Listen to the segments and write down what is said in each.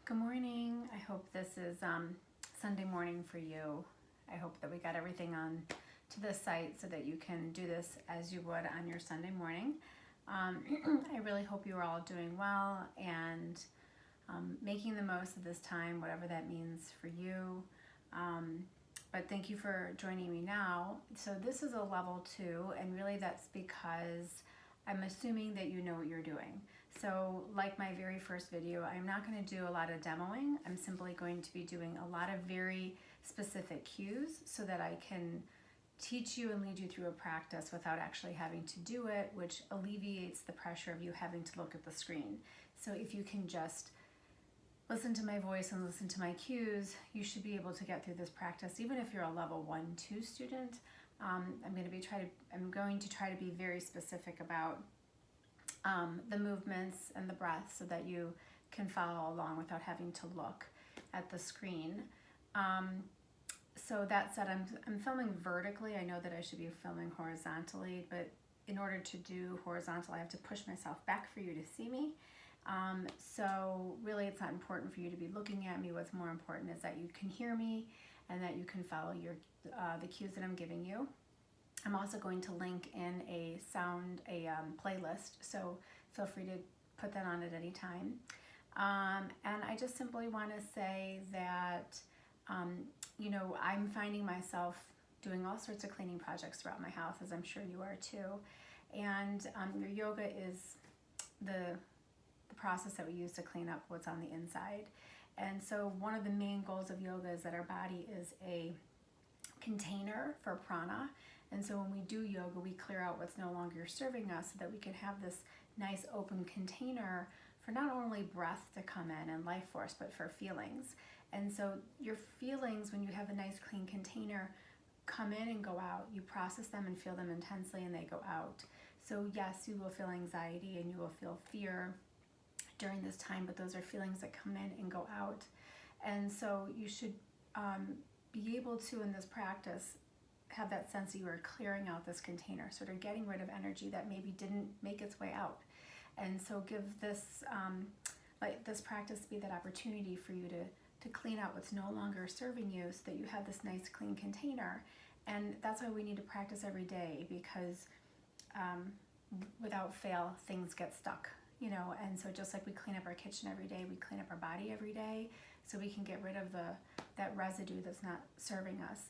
Good morning. I hope this is Sunday morning for you. I hope that we got everything on to the site so that you can do this as you would on your Sunday morning. I really hope you are all doing well and making the most of this time, whatever that means for you. But thank you for joining me now. So this is a level 2, and really that's because I'm assuming that you know what you're doing. So like my very first video, I'm not going to do a lot of demoing. I'm simply going to be doing a lot of very specific cues so that I can teach you and lead you through a practice without actually having to do it, which alleviates the pressure of you having to look at the screen. So if you can just listen to my voice and listen to my cues, you should be able to get through this practice, even if you're a level 1-2 student. I'm going to try to be very specific about the movements and the breath so that you can follow along without having to look at the screen. So that said, I'm filming vertically. I know that I should be filming horizontally, but in order to do horizontal, I have to push myself back for you to see me. So really it's not important for you to be looking at me. What's more important is that you can hear me and that you can follow the cues that I'm giving you. I'm also going to link in a playlist, so feel free to put that on at any time. And I just simply want to say that, I'm finding myself doing all sorts of cleaning projects throughout my house, as I'm sure you are too. And your yoga is the process that we use to clean up what's on the inside. And so one of the main goals of yoga is that our body is a container for prana. And so when we do yoga, we clear out what's no longer serving us so that we can have this nice open container for not only breath to come in and life force, but for feelings. And so your feelings, when you have a nice clean container, come in and go out. You process them and feel them intensely and they go out. So yes, you will feel anxiety and you will feel fear during this time, but those are feelings that come in and go out. And so you should be able to, in this practice, have that sense that you are clearing out this container, sort of getting rid of energy that maybe didn't make its way out. And so give this this practice be that opportunity for you to clean out what's no longer serving you so that you have this nice clean container. And that's why we need to practice every day, because without fail, things get stuck, and so just like we clean up our kitchen every day, we clean up our body every day so we can get rid of that residue that's not serving us.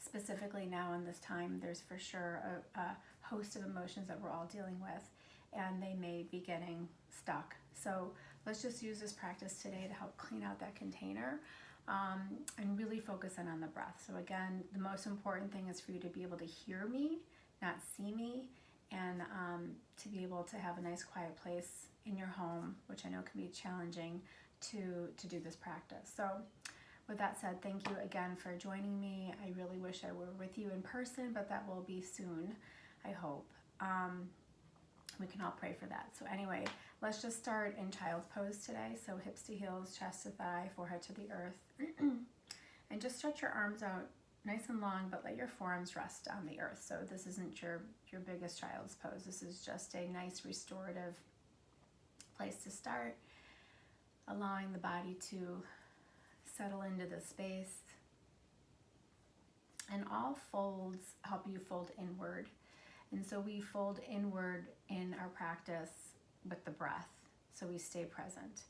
Specifically now in this time, there's for sure a host of emotions that we're all dealing with, and they may be getting stuck. So let's just use this practice today to help clean out that container and really focus in on the breath. So again, the most important thing is for you to be able to hear me, not see me, and to be able to have a nice quiet place in your home, which I know can be challenging to do this practice. So with that said, thank you again for joining me. I really wish I were with you in person, but that will be soon, I hope. We can all pray for that. So anyway, let's just start in child's pose today. So hips to heels, chest to thigh, forehead to the earth. And just stretch your arms out nice and long, but let your forearms rest on the earth. So this isn't your biggest child's pose. This is just a nice restorative place to start, allowing the body to settle into the space. And all folds help you fold inward. And so we fold inward in our practice with the breath, so we stay present.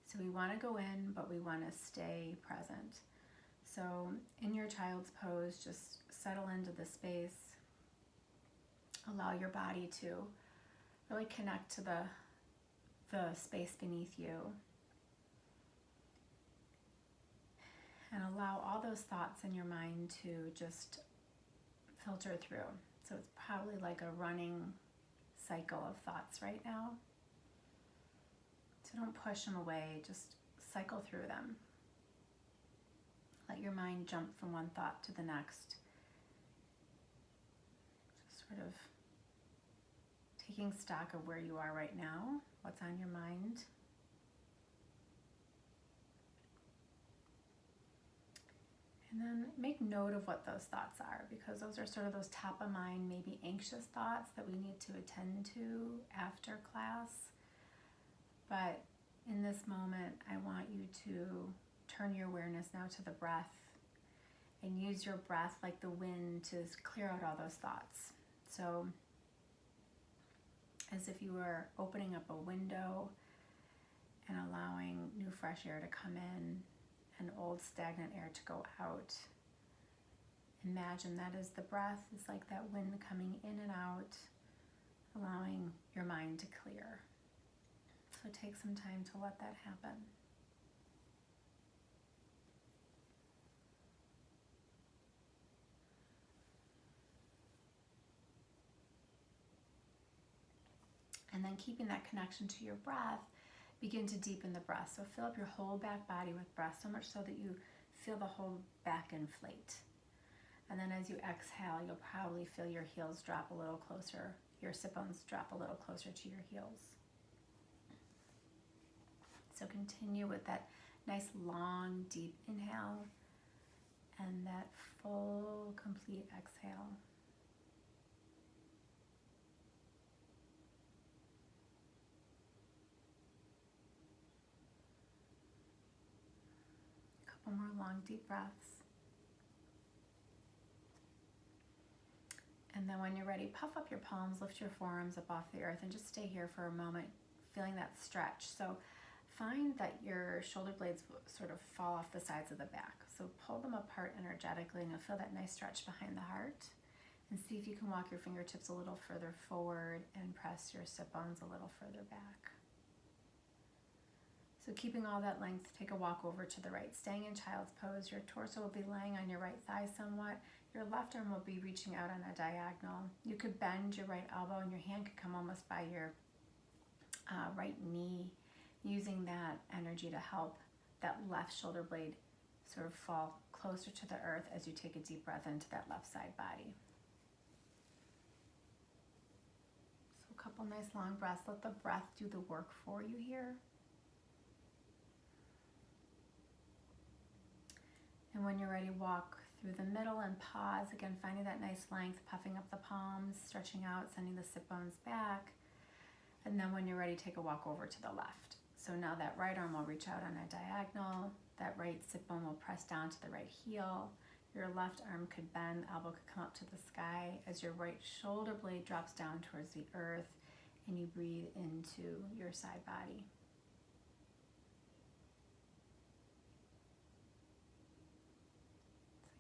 So we want to go in, but we want to stay present. So in your child's pose, just settle into the space. Allow your body to really connect to the space beneath you. And allow all those thoughts in your mind to just filter through. So it's probably like a running cycle of thoughts right now. So don't push them away, just cycle through them. Let your mind jump from one thought to the next. Just sort of taking stock of where you are right now, what's on your mind. And then make note of what those thoughts are, because those are sort of those top of mind, maybe anxious thoughts that we need to attend to after class. But In this moment, I want you to turn your awareness now to the breath and use your breath like the wind to clear out all those thoughts. So as if you were opening up a window and allowing new fresh air to come in and old stagnant air to go out. Imagine that as the breath is like that wind coming in and out, allowing your mind to clear. So take some time to let that happen. And then keeping that connection to your breath, begin to deepen the breath. So fill up your whole back body with breath, so much so that you feel the whole back inflate. And then as you exhale, you'll probably feel your heels drop a little closer, your sit bones drop a little closer to your heels. So continue with that nice long, deep inhale and that full, complete exhale. Couple more long, deep breaths. And then when you're ready, puff up your palms, lift your forearms up off the earth, and just stay here for a moment, feeling that stretch. So find that your shoulder blades sort of fall off the sides of the back. So pull them apart energetically, and you'll feel that nice stretch behind the heart. And see if you can walk your fingertips a little further forward and press your sit bones a little further back. So keeping all that length, take a walk over to the right. Staying in child's pose, your torso will be laying on your right thigh somewhat. Your left arm will be reaching out on a diagonal. You could bend your right elbow and your hand could come almost by your right knee, using that energy to help that left shoulder blade sort of fall closer to the earth as you take a deep breath into that left side body. So a couple nice long breaths. Let the breath do the work for you here. And when you're ready, walk through the middle and pause. Again, finding that nice length, puffing up the palms, stretching out, sending the sit bones back. And then when you're ready, take a walk over to the left. So now that right arm will reach out on a diagonal. That right sit bone will press down to the right heel. Your left arm could bend, elbow could come up to the sky as your right shoulder blade drops down towards the earth and you breathe into your side body.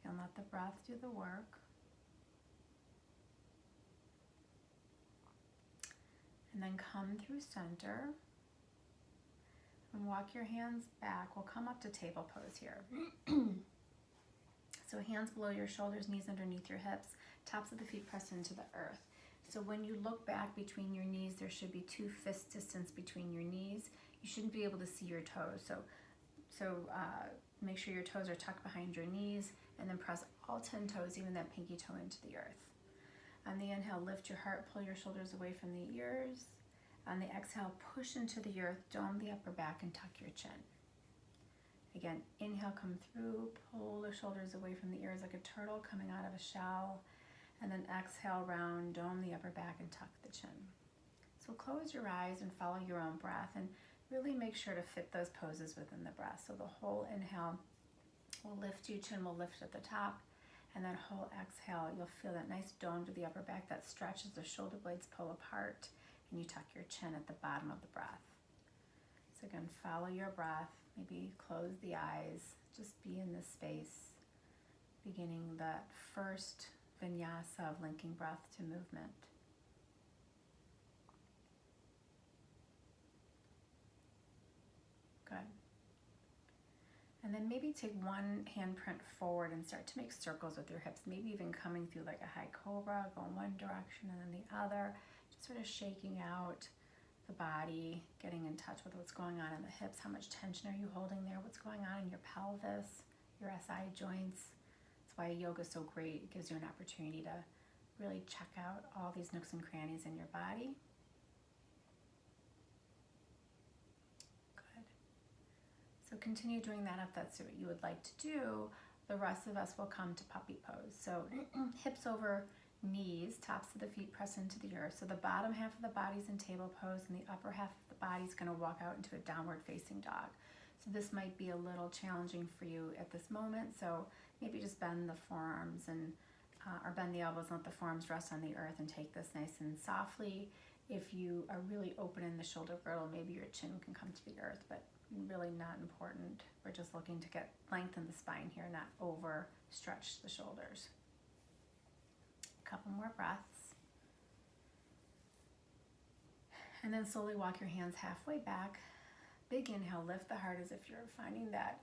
And let the breath do the work. And then come through center and walk your hands back. We'll come up to table pose here. So hands below your shoulders, knees underneath your hips, tops of the feet pressed into the earth. So when you look back between your knees, there should be 2 fist distance between your knees. You shouldn't be able to see your toes. So make sure your toes are tucked behind your knees, and then press all 10 toes, even that pinky toe, into the earth. On the inhale, lift your heart, pull your shoulders away from the ears. On the exhale, push into the earth, dome the upper back, and tuck your chin. Again, inhale, come through, pull the shoulders away from the ears like a turtle coming out of a shell. And then exhale, round, dome the upper back, and tuck the chin. So close your eyes and follow your own breath, and really make sure to fit those poses within the breath. So the whole inhale will lift you, chin will lift at the top, and that whole exhale, you'll feel that nice dome to the upper back, that stretch as the shoulder blades pull apart, and you tuck your chin at the bottom of the breath. So again, follow your breath, maybe close the eyes, just be in this space, beginning that first vinyasa of linking breath to movement. Good. And then maybe take one handprint forward and start to make circles with your hips, maybe even coming through like a high cobra, going one direction and then the other, just sort of shaking out the body, getting in touch with what's going on in the hips. How much tension are you holding there? What's going on in your pelvis, your SI joints? That's why yoga is so great. It gives you an opportunity to really check out all these nooks and crannies in your body. So continue doing that if that's what you would like to do. The rest of us will come to puppy pose. So hips over knees, tops of the feet press into the earth. So the bottom half of the body's in table pose and the upper half of the body's going to walk out into a downward facing dog. So this might be a little challenging for you at this moment. So maybe just bend the forearms and or bend the elbows and let the forearms rest on the earth and take this nice and softly. If you are really open in the shoulder girdle, maybe your chin can come to the earth, but really not important. We're just looking to get length in the spine here, not overstretch the shoulders. A couple more breaths. And then slowly walk your hands halfway back. Big inhale, lift the heart as if you're finding that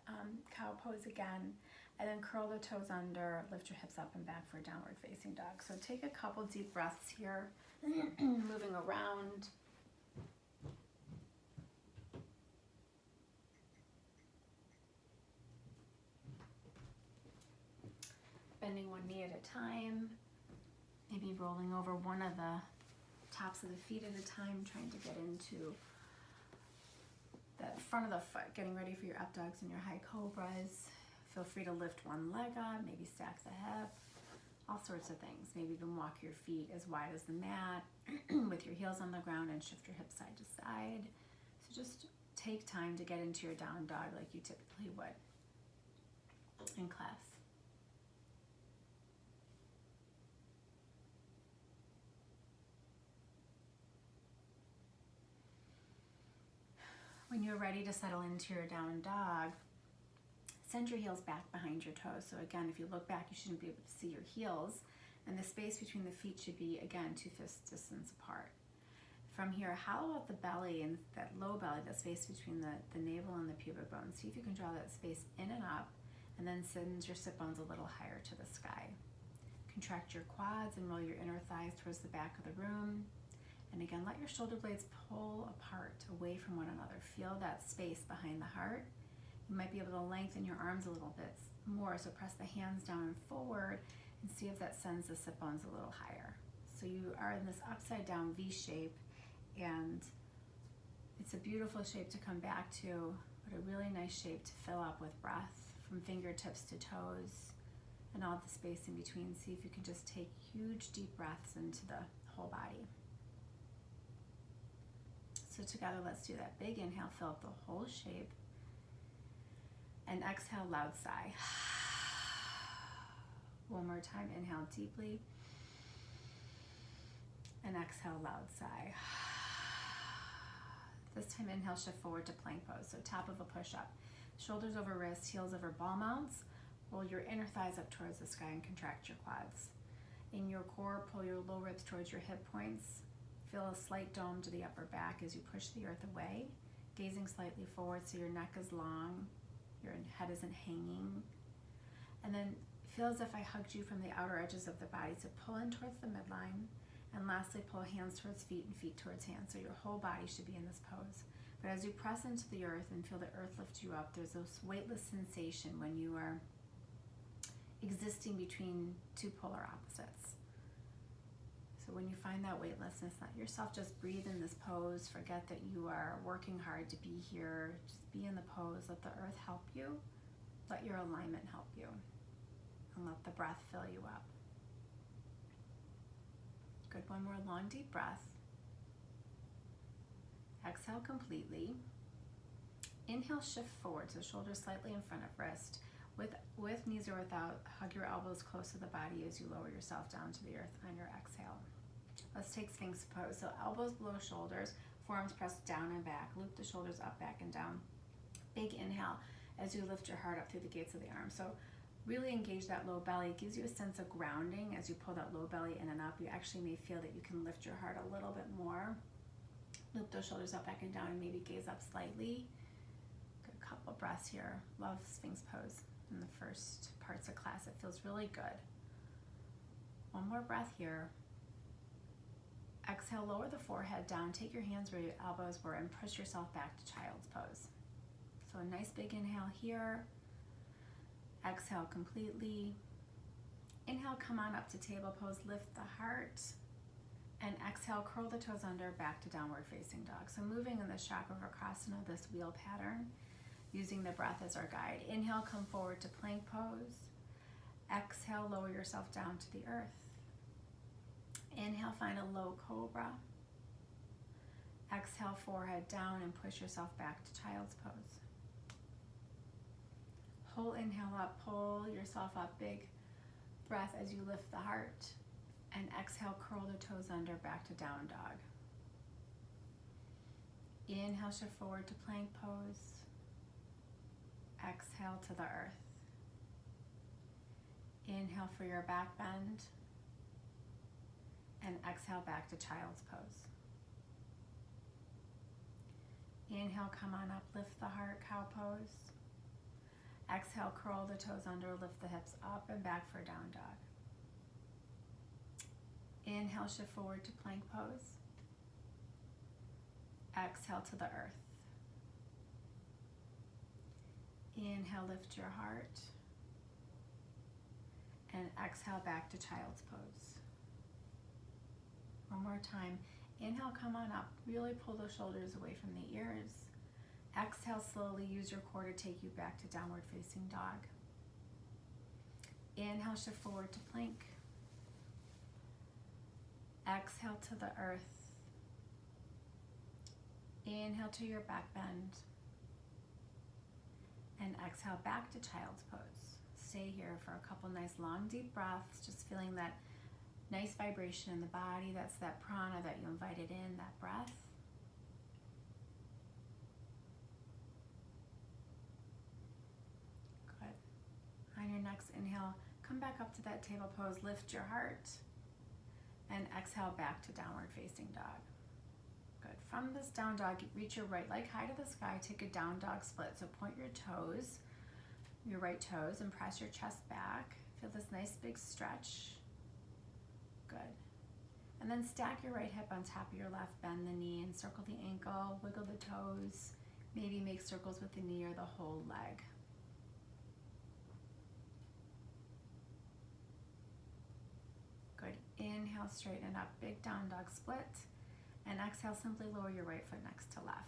cow pose again. And then curl the toes under, lift your hips up and back for a downward facing dog. So take a couple deep breaths here, moving around. Bending one knee at a time, maybe rolling over one of the tops of the feet at a time, trying to get into the front of the foot, getting ready for your up dogs and your high cobras. Feel free to lift one leg up, maybe stack the hip, all sorts of things. Maybe even walk your feet as wide as the mat with your heels on the ground and shift your hips side to side. So just take time to get into your down dog like you typically would in class. When you're ready to settle into your down dog, send your heels back behind your toes. So again, if you look back, you shouldn't be able to see your heels, and the space between the feet should be, again, 2 fist distance apart. From here, hollow out the belly and that low belly, that space between the navel and the pubic bone. See if you can draw that space in and up, and then send your sit bones a little higher to the sky. Contract your quads and roll your inner thighs towards the back of the room. And again, let your shoulder blades pull apart away from one another. Feel that space behind the heart. You might be able to lengthen your arms a little bit more, so press the hands down and forward and see if that sends the sit bones a little higher. So you are in this upside down V shape, and it's a beautiful shape to come back to, but a really nice shape to fill up with breath from fingertips to toes and all the space in between. See if you can just take huge deep breaths into the whole body. So together, let's do that. Big inhale, fill up the whole shape. And exhale, loud sigh. One more time, inhale deeply. And exhale, loud sigh. This time, inhale, shift forward to plank pose. So top of a push-up. Shoulders over wrists, heels over ball mounts. Roll your inner thighs up towards the sky and contract your quads. In your core, pull your low ribs towards your hip points. Feel a slight dome to the upper back as you push the earth away, gazing slightly forward so your neck is long, your head isn't hanging. And then feel as if I hugged you from the outer edges of the body, so pull in towards the midline. And lastly, pull hands towards feet and feet towards hands, so your whole body should be in this pose. But as you press into the earth and feel the earth lift you up, there's this weightless sensation when you are existing between two polar opposites. So when you find that weightlessness, let yourself just breathe in this pose. Forget that you are working hard to be here. Just be in the pose. Let the earth help you. Let your alignment help you. And let the breath fill you up. Good. One more long, deep breath. Exhale completely. Inhale, shift forward, so shoulders slightly in front of wrist. With knees or without, hug your elbows close to the body as you lower yourself down to the earth on your exhale. Let's take Sphinx pose. So elbows below shoulders, forearms pressed down and back. Loop the shoulders up, back, and down. Big inhale as you lift your heart up through the gates of the arms. So really engage that low belly. It gives you a sense of grounding as you pull that low belly in and up. You actually may feel that you can lift your heart a little bit more. Loop those shoulders up, back, and down, and maybe gaze up slightly. Good, a couple breaths here. Love Sphinx pose in the first parts of class. It feels really good. One more breath here. Exhale, lower the forehead down. Take your hands where your elbows were and push yourself back to child's pose. So a nice big inhale here. Exhale completely. Inhale, come on up to table pose. Lift the heart. And exhale, curl the toes under, back to downward facing dog. So moving in the Chakravarkrasana, this wheel pattern, using the breath as our guide. Inhale, come forward to plank pose. Exhale, lower yourself down to the earth. Inhale, find a low cobra. Exhale, forehead down and push yourself back to child's pose. Whole inhale up, pull yourself up, big breath as you lift the heart. And exhale, curl the toes under, back to down dog. Inhale, shift forward to plank pose. Exhale to the earth. Inhale for your back bend. And exhale back to child's pose. Inhale, come on up, lift the heart, cow pose. Exhale, curl the toes under, lift the hips up and back for down dog. Inhale, shift forward to plank pose. Exhale to the earth. Inhale, lift your heart. And exhale back to child's pose. One more time. Inhale, come on up. Really pull the shoulders away from the ears. Exhale, slowly use your core to take you back to downward facing dog. Inhale, shift forward to plank. Exhale to the earth. Inhale to your back bend. And exhale back to child's pose. Stay here for a couple nice long deep breaths, just feeling that nice vibration in the body. That's that prana that you invited in, that breath. Good. On your next inhale, come back up to that table pose, lift your heart, and exhale back to downward facing dog. Good. From this down dog, reach your right leg high to the sky, take a down dog split. So point your toes, your right toes, and press your chest back. Feel this nice big stretch. Good. And then stack your right hip on top of your left, bend the knee and circle the ankle, wiggle the toes, maybe make circles with the knee or the whole leg. Good. Inhale, straighten up, big down dog split. And exhale, simply lower your right foot next to left.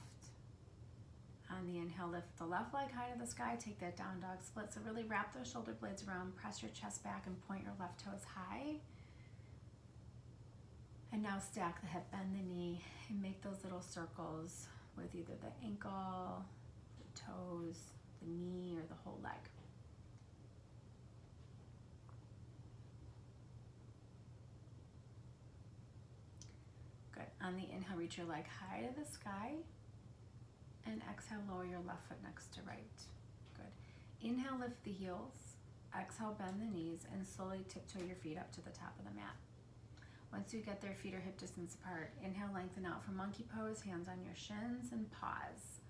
On the inhale, lift the left leg high to the sky, take that down dog split. So really wrap those shoulder blades around, press your chest back and point your left toes high. And now stack the hip, bend the knee, and make those little circles with either the ankle, the toes, the knee, or the whole leg. Good. On the inhale, reach your leg high to the sky. And exhale, lower your left foot next to right. Good. Inhale, lift the heels. Exhale, bend the knees, and slowly tiptoe your feet up to the top of the mat. Once you get their feet are hip distance apart, inhale, lengthen out for monkey pose, hands on your shins, and pause.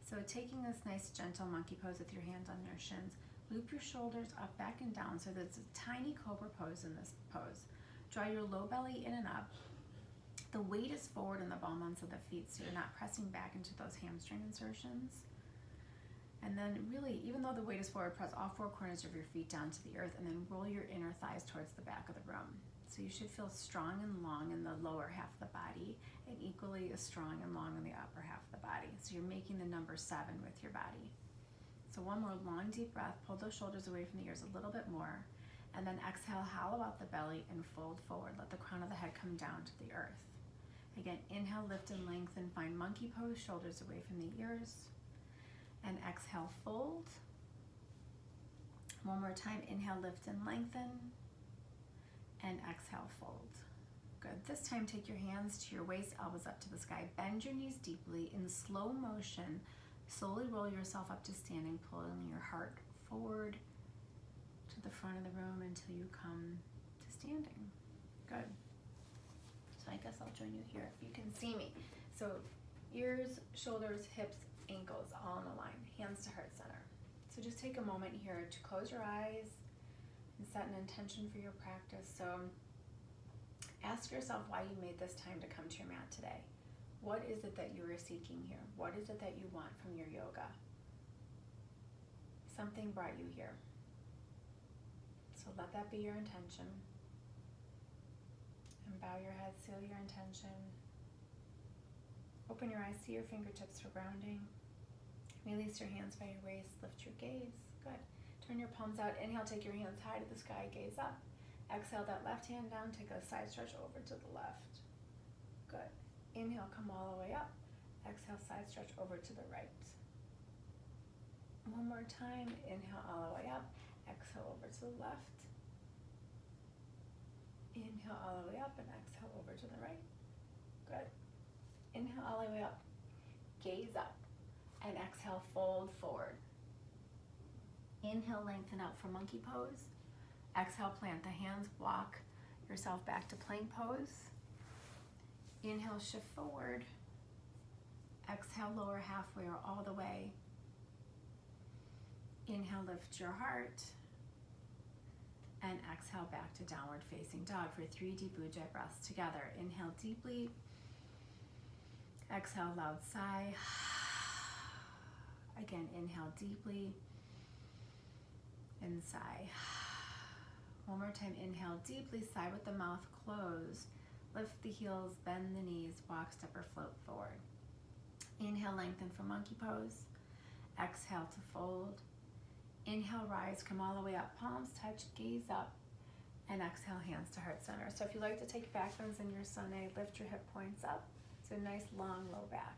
So taking this nice gentle monkey pose with your hands on your shins, loop your shoulders up, back, and down. So there's a tiny cobra pose in this pose. Draw your low belly in and up. The weight is forward in the ball mounds of the feet, so you're not pressing back into those hamstring insertions. And then really, even though the weight is forward, press all four corners of your feet down to the earth and then roll your inner thighs towards the back of the room. So you should feel strong and long in the lower half of the body and equally as strong and long in the upper half of the body. So you're making the number 7 with your body. So one more long deep breath, pull those shoulders away from the ears a little bit more, and then exhale, hollow out the belly and fold forward. Let the crown of the head come down to the earth. Again, inhale, lift and lengthen, find monkey pose, shoulders away from the ears. And exhale, fold. One more time, inhale, lift and lengthen. And exhale, fold. Good. This time, take your hands to your waist, elbows up to the sky. Bend your knees deeply. In slow motion, slowly roll yourself up to standing, pulling your heart forward to the front of the room until you come to standing. Good. So I guess I'll join you here if you can see me. So ears, shoulders, hips, ankles, all in a line, hands to heart center. So just take a moment here to close your eyes and set an intention for your practice. So ask yourself why you made this time to come to your mat today. What is it that you are seeking here? What is it that you want from your yoga? Something brought you here. So let that be your intention. And bow your head, seal your intention. Open your eyes, see your fingertips for grounding. Release your hands by your waist, lift your gaze. Good. Turn your palms out. Inhale, take your hands high to the sky, gaze up. Exhale that left hand down, take a side stretch over to the left. Good. Inhale, come all the way up. Exhale, side stretch over to the right. One more time. Inhale all the way up. Exhale over to the left. Inhale all the way up and exhale over to the right. Good. Inhale all the way up. Gaze up. And exhale, fold forward. Inhale, lengthen out for monkey pose. Exhale, plant the hands. Walk yourself back to plank pose. Inhale, shift forward. Exhale, lower halfway or all the way. Inhale, lift your heart. And exhale back to downward facing dog for 3 deep ujjayi breaths together. Inhale deeply. Exhale, loud sigh. Again, inhale deeply. And sigh. One more time, inhale deeply, sigh with the mouth closed. Lift the heels, bend the knees, walk, step, or float forward. Inhale, lengthen for monkey pose. Exhale to fold. Inhale, rise, come all the way up, palms touch, gaze up, and exhale, hands to heart center. So if you like to take back bends in your Sunday, lift your hip points up. So nice long low back.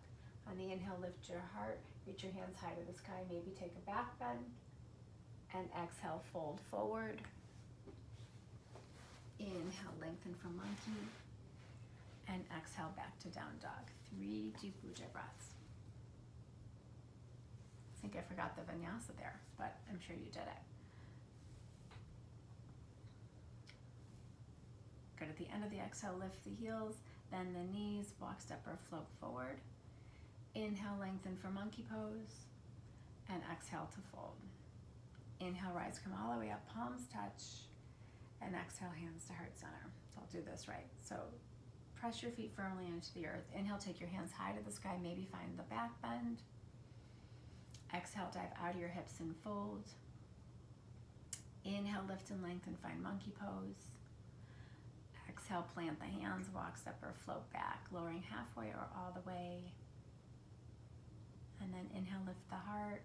On the inhale, lift your heart, reach your hands high to the sky, maybe take a back bend, and exhale, fold forward. Inhale, lengthen for monkey, and exhale back to down dog. 3 deep ujjayi breaths. I think I forgot the Vinyasa there, but I'm sure you did it. Good. At the end of the exhale, lift the heels, bend the knees, walk, step, or float forward. Inhale, lengthen for monkey pose, and exhale to fold. Inhale, rise, come all the way up, palms touch, and exhale, hands to heart center. So I'll do this right. So press your feet firmly into the earth. Inhale, take your hands high to the sky, maybe find the back bend. Exhale, dive out of your hips and fold. Inhale, lift and lengthen, find monkey pose. Exhale, plant the hands, walk, step, or float back, lowering halfway or all the way. And then inhale, lift the heart.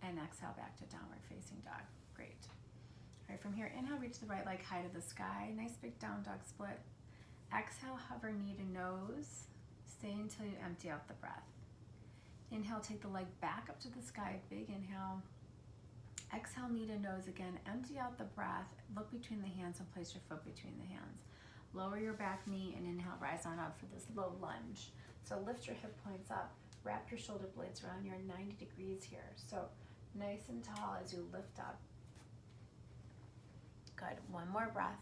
And exhale, back to downward facing dog. Great. All right, from here, inhale, reach the right leg high to the sky. Nice big down dog split. Exhale, hover knee to nose. Stay until you empty out the breath. Inhale, take the leg back up to the sky. Big inhale. Exhale, knee to nose again. Empty out the breath. Look between the hands and place your foot between the hands. Lower your back knee and inhale, rise on up for this low lunge. So lift your hip points up. Wrap your shoulder blades around. You're 90 degrees here. So nice and tall as you lift up. Good. One more breath.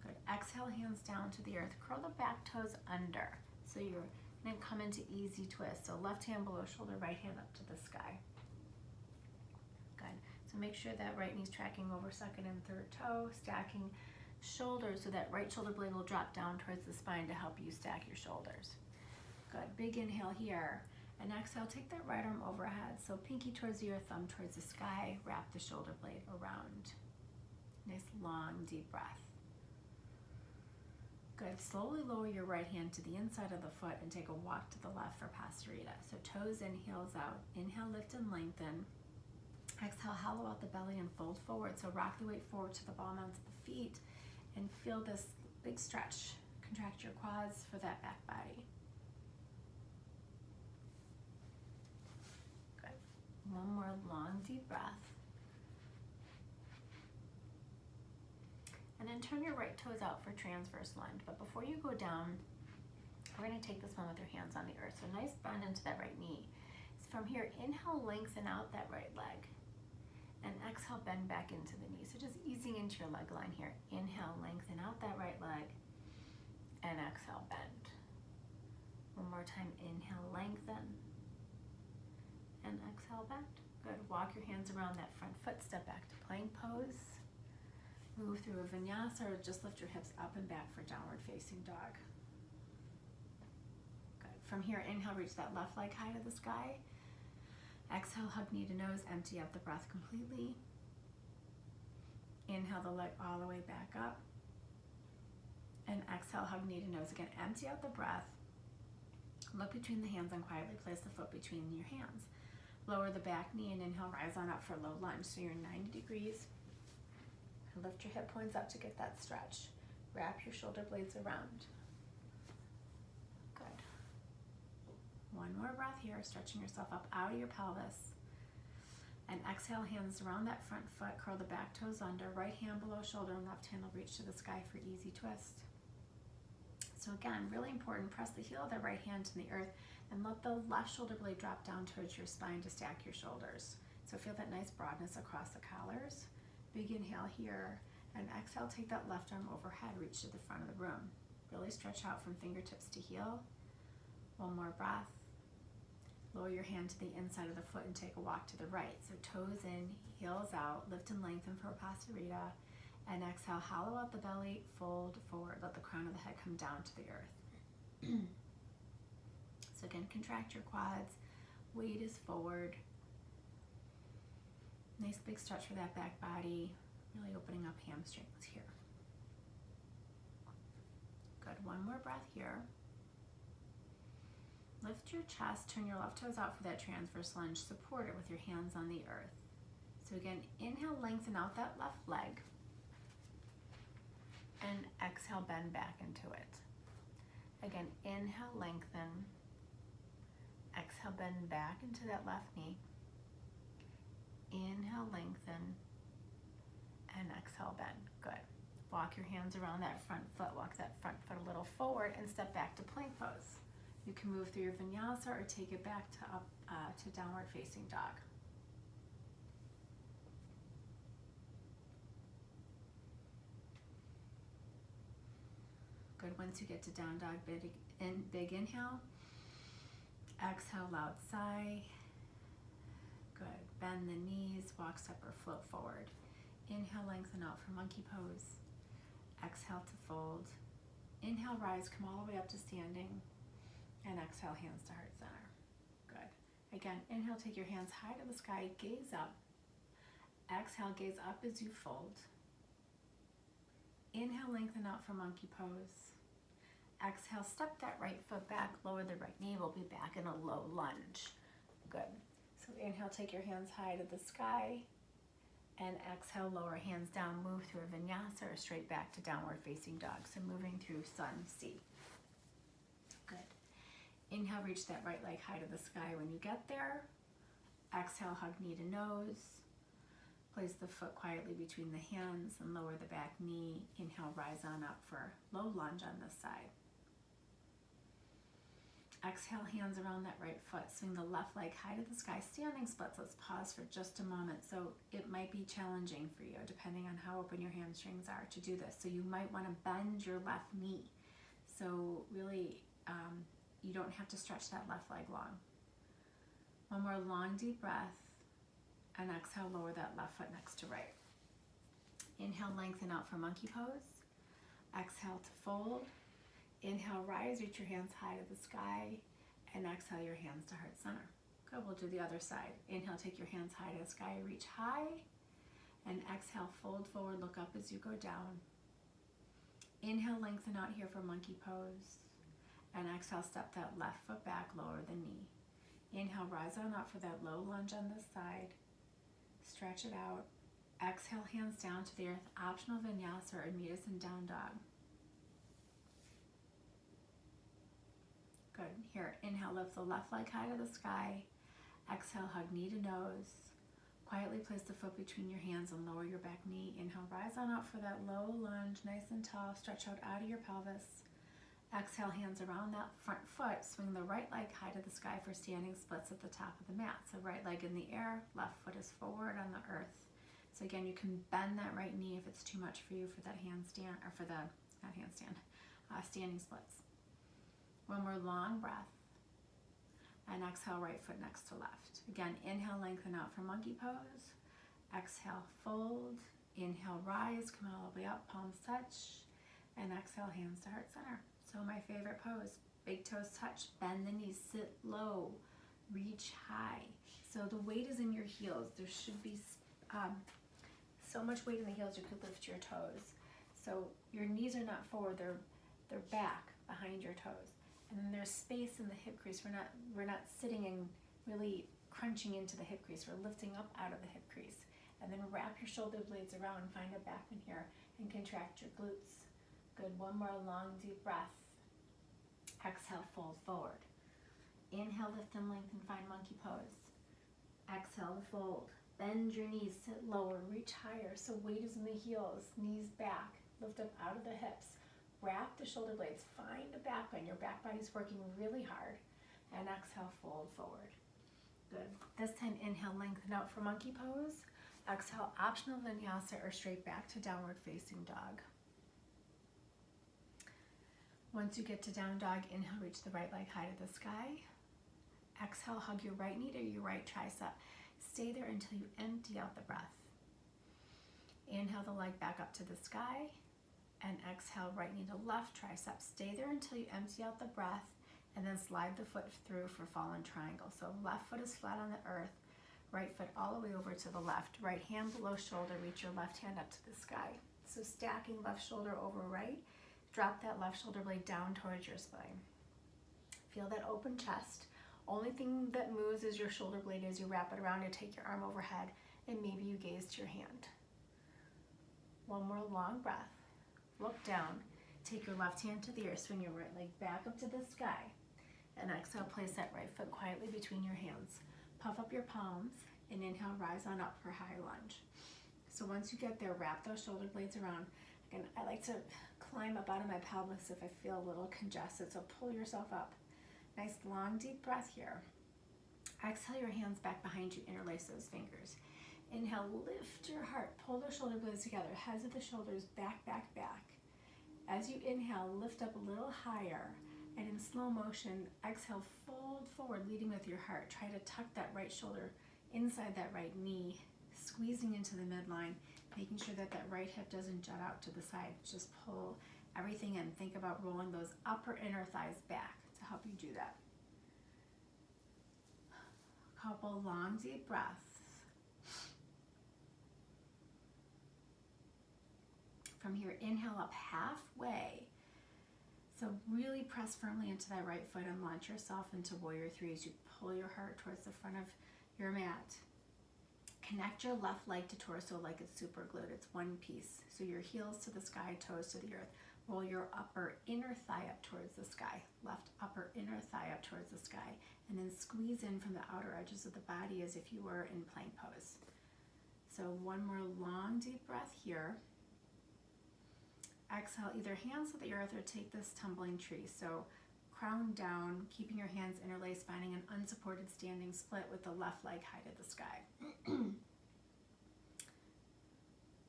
Good. Exhale, hands down to the earth. Curl the back toes under. So you're going to come into easy twist. So left hand below shoulder, right hand up to the sky. Good. So make sure that right knee's tracking over second and third toe, stacking shoulders so that right shoulder blade will drop down towards the spine to help you stack your shoulders. Good. Big inhale here. And exhale, take that right arm overhead. So pinky towards the earth, thumb towards the sky. Wrap the shoulder blade around. Nice long, deep breath. Good. Slowly lower your right hand to the inside of the foot and take a walk to the left for Pastarita. So toes in, heels out. Inhale, lift and lengthen. Exhale, hollow out the belly and fold forward. So rock the weight forward to the ball mounds of the feet and feel this big stretch. Contract your quads for that back body. Good. One more long, deep breath. And then turn your right toes out for transverse lunge. But before you go down, we're going to take this one with your hands on the earth. So nice bend into that right knee. So from here, inhale, lengthen out that right leg. And exhale, bend back into the knee. So just easing into your leg line here. Inhale, lengthen out that right leg. And exhale, bend. One more time, inhale, lengthen. And exhale, bend. Good. Walk your hands around that front foot. Step back to plank pose. Move through a vinyasa or just lift your hips up and back for downward facing dog. Good. From here, inhale, reach that left leg high to the sky. Exhale, hug knee to nose, empty out the breath completely. Inhale the leg all the way back up. And exhale, hug knee to nose again. Empty out the breath. Look between the hands and quietly place the foot between your hands. Lower the back knee and inhale, rise on up for low lunge. So you're 90 degrees. Lift your hip points up to get that stretch. Wrap your shoulder blades around. Good. One more breath here, stretching yourself up out of your pelvis. And exhale, hands around that front foot, curl the back toes under, right hand below shoulder and left hand will reach to the sky for easy twist. So again, really important, press the heel of the right hand to the earth and let the left shoulder blade drop down towards your spine to stack your shoulders. So feel that nice broadness across the collars. Big inhale here, and exhale, take that left arm overhead, reach to the front of the room. Really stretch out from fingertips to heel. One more breath. Lower your hand to the inside of the foot and take a walk to the right. So toes in, heels out, lift and lengthen for Vipassana. And exhale, hollow out the belly, fold forward. Let the crown of the head come down to the earth. So again, contract your quads. Weight is forward. Nice big stretch for that back body. Really opening up hamstrings here. Good, one more breath here. Lift your chest, turn your left toes out for that transverse lunge. Support it with your hands on the earth. So again, inhale, lengthen out that left leg. And exhale, bend back into it. Again, inhale, lengthen. Exhale, bend back into that left knee. Inhale, lengthen. And exhale, bend. Good. Walk your hands around that front foot. Walk that front foot a little forward and step back to plank pose. You can move through your vinyasa or take it back to up to downward facing dog. Good. Once you get to down dog, big inhale. Exhale, loud sigh. Good. Bend the knees, walk, step, or float forward. Inhale, lengthen out for monkey pose. Exhale to fold. Inhale, rise, come all the way up to standing. And exhale, hands to heart center. Good. Again, inhale, take your hands high to the sky, gaze up. Exhale, gaze up as you fold. Inhale, lengthen out for monkey pose. Exhale, step that right foot back, lower the right knee. We'll be back in a low lunge. Good. So inhale, take your hands high to the sky. And exhale, lower hands down, move through a vinyasa or straight back to downward facing dog. So moving through sun, C. Good. Inhale, reach that right leg high to the sky when you get there. Exhale, hug knee to nose. Place the foot quietly between the hands and lower the back knee. Inhale, rise on up for low lunge on this side. Exhale, hands around that right foot. Swing the left leg high to the sky. Standing splits. Let's pause for just a moment. So it might be challenging for you, depending on how open your hamstrings are, to do this. So you might want to bend your left knee. So really, you don't have to stretch that left leg long. One more long, deep breath. And exhale, lower that left foot next to right. Inhale, lengthen out for monkey pose. Exhale to fold. Inhale, rise, reach your hands high to the sky. And exhale, your hands to heart center. Good, we'll do the other side. Inhale, take your hands high to the sky, reach high. And exhale, fold forward, look up as you go down. Inhale, lengthen out here for monkey pose. And exhale, step that left foot back, lower the knee. Inhale, rise on up for that low lunge on this side. Stretch it out. Exhale, hands down to the earth. Optional vinyasa or meet us in down dog. Good. Here, inhale, lift the left leg high to the sky. Exhale, hug knee to nose. Quietly place the foot between your hands and lower your back knee. Inhale, rise on up for that low lunge, nice and tall. Stretch out of your pelvis. Exhale, hands around that front foot. Swing the right leg high to the sky for standing splits at the top of the mat. So right leg in the air, left foot is forward on the earth. So again, you can bend that right knee if it's too much for you for that handstand, or for the, not handstand, standing splits. One more long breath. And exhale, right foot next to left. Again, inhale, lengthen out for monkey pose. Exhale, fold. Inhale, rise, come all the way up, palms touch. And exhale, hands to heart center. So my favorite pose, big toes touch, bend the knees, sit low, reach high. So the weight is in your heels. There should be so much weight in the heels you could lift your toes. So your knees are not forward, they're back behind your toes. And then there's space in the hip crease. We're not sitting and really crunching into the hip crease. We're lifting up out of the hip crease. And then wrap your shoulder blades around, find a back in here, and contract your glutes. Good, one more long deep breath. Exhale, fold forward. Inhale, lift and lengthen, find monkey pose. Exhale, fold. Bend your knees, sit lower, reach higher. So weight is in the heels, knees back, lift up out of the hips. Wrap the shoulder blades, find a back bend. Your back body's working really hard. And exhale, fold forward. Good. This time, inhale, lengthen out for monkey pose. Exhale, optional vinyasa or straight back to downward facing dog. Once you get to down dog, inhale, reach the right leg high to the sky. Exhale, hug your right knee to your right tricep. Stay there until you empty out the breath. Inhale the leg back up to the sky. And exhale, right knee to left tricep. Stay there until you empty out the breath. And then slide the foot through for fallen triangle. So left foot is flat on the earth. Right foot all the way over to the left. Right hand below shoulder. Reach your left hand up to the sky. So stacking left shoulder over right. Drop that left shoulder blade down towards your spine. Feel that open chest. Only thing that moves is your shoulder blade as you wrap it around and take your arm overhead, and maybe you gaze to your hand. One more long breath. Look down. Take your left hand to the earth. Swing your right leg back up to the sky. And exhale, place that right foot quietly between your hands. Puff up your palms, and inhale, rise on up for high lunge. So once you get there, wrap those shoulder blades around. Again, I like to climb up out of my pelvis if I feel a little congested, so pull yourself up. Nice long deep breath here. Exhale your hands back behind you, interlace those fingers. Inhale, lift your heart, pull those shoulder blades together, heads of the shoulders, back, back, back. As you inhale, lift up a little higher, and in slow motion, exhale, fold forward, leading with your heart. Try to tuck that right shoulder inside that right knee, squeezing into the midline, making sure that that right hip doesn't jut out to the side. Just pull everything in. Think about rolling those upper inner thighs back to help you do that. A couple long deep breaths. From here, inhale up halfway. So really press firmly into that right foot and launch yourself into warrior three as you pull your heart towards the front of your mat. Connect your left leg to torso like it's super glued. It's one piece. So your heels to the sky, toes to the earth. Roll your upper inner thigh up towards the sky. Left upper inner thigh up towards the sky. And then squeeze in from the outer edges of the body as if you were in plank pose. So one more long deep breath here. Exhale, either hands to the earth or take this tumbling tree. So crown down, keeping your hands interlaced, finding an unsupported standing split with the left leg high to the sky.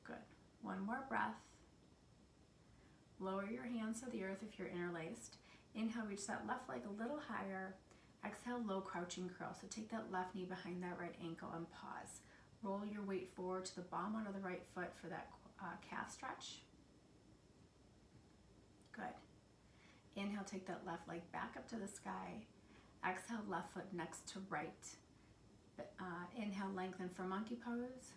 Good. One more breath. Lower your hands to the earth if you're interlaced. Inhale, reach that left leg a little higher. Exhale, low crouching curl. So take that left knee behind that right ankle and pause. Roll your weight forward to the bottom of the right foot for that calf stretch. Good. Inhale, take that left leg back up to the sky. Exhale, left foot next to right. Inhale, lengthen for monkey pose.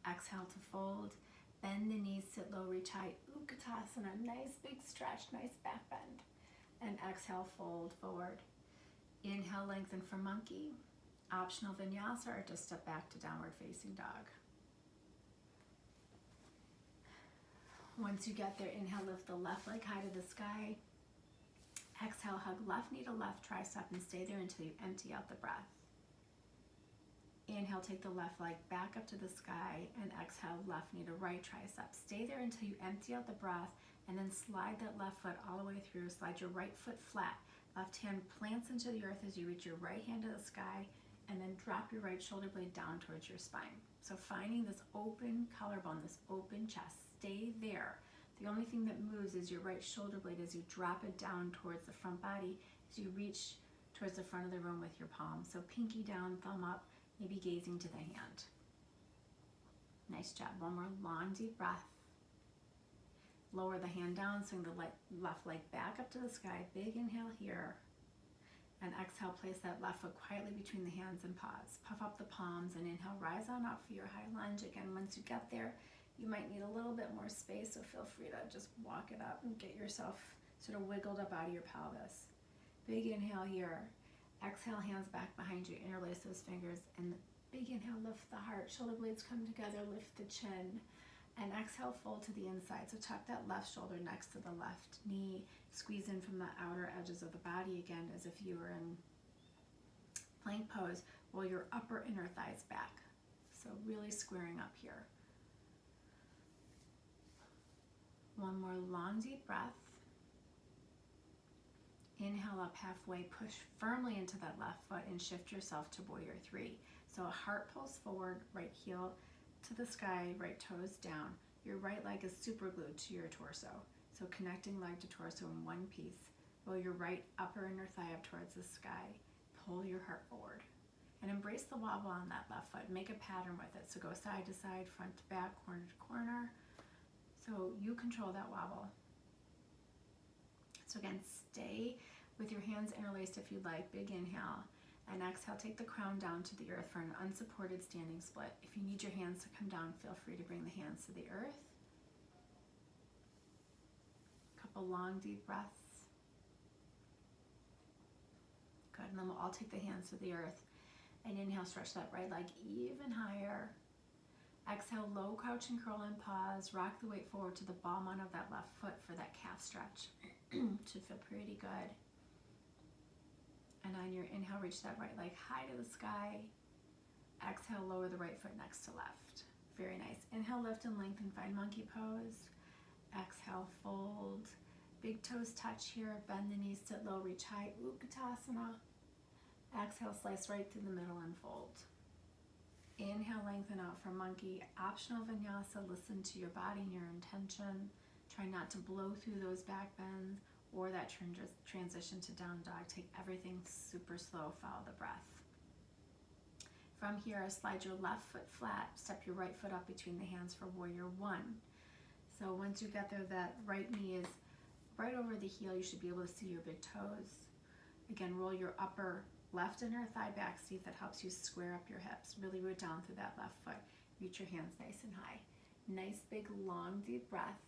Exhale to fold. Bend the knees, sit low, reach high. Garudasana, nice big stretch, nice back bend. And exhale, fold forward. Inhale, lengthen for monkey. Optional vinyasa or just step back to downward facing dog. Once you get there, inhale, lift the left leg high to the sky. Exhale, hug left knee to left tricep and stay there until you empty out the breath. Inhale, take the left leg back up to the sky and exhale, left knee to right tricep. Stay there until you empty out the breath and then slide that left foot all the way through. Slide your right foot flat. Left hand plants into the earth as you reach your right hand to the sky and then drop your right shoulder blade down towards your spine. So finding this open collarbone, this open chest. Stay there. The only thing that moves is your right shoulder blade as you drop it down towards the front body as you reach towards the front of the room with your palm. So pinky down, thumb up, maybe gazing to the hand. Nice job. One more long deep breath. Lower the hand down, swing the left leg back up to the sky. Big inhale here. And exhale, place that left foot quietly between the hands and pause. Puff up the palms and inhale, rise on up for your high lunge. Again, once you get there, you might need a little bit more space, so feel free to just walk it up and get yourself sort of wiggled up out of your pelvis. Big inhale here. Exhale, hands back behind you, interlace those fingers, and big inhale, lift the heart. Shoulder blades come together, lift the chin, and exhale, fold to the inside. So tuck that left shoulder next to the left knee, squeeze in from the outer edges of the body again as if you were in Plank pose, roll your upper inner thighs back. So really squaring up here. One more long deep breath. Inhale up halfway, push firmly into that left foot and shift yourself to warrior three. So a heart pulse forward, right heel to the sky, right toes down. Your right leg is super glued to your torso. So connecting leg to torso in one piece. Roll your right upper inner thigh up towards the sky. Pull your heart forward. And embrace the wobble on that left foot. Make a pattern with it. So go side to side, front to back, corner to corner. So you control that wobble. So again, stay with your hands interlaced if you'd like. Big inhale. And exhale, take the crown down to the earth for an unsupported standing split. If you need your hands to come down, feel free to bring the hands to the earth. Couple long, deep breaths. Good, and then we'll all take the hands to the earth. And inhale, stretch that right leg even higher. Exhale, low crouch and curl and pause. Rock the weight forward to the ball mound of that left foot for that calf stretch. Should feel pretty good. And on your inhale, reach that right leg high to the sky. Exhale, lower the right foot next to left. Very nice. Inhale, lift and lengthen, find monkey pose. Exhale, fold. Big toes touch here. Bend the knees, sit low, reach high. Utkatasana. Exhale, slice right through the middle and fold. Inhale, lengthen out for monkey. Optional vinyasa, listen to your body and your intention. Try not to blow through those back bends or that transition to down dog. Take everything super slow, follow the breath. From here, slide your left foot flat, step your right foot up between the hands for warrior one. So once you get there, that right knee is right over the heel. You should be able to see your big toes. Again, roll your upper left inner thigh back, see if that helps you square up your hips. Really root down through that left foot. Reach your hands nice and high. Nice big long deep breath.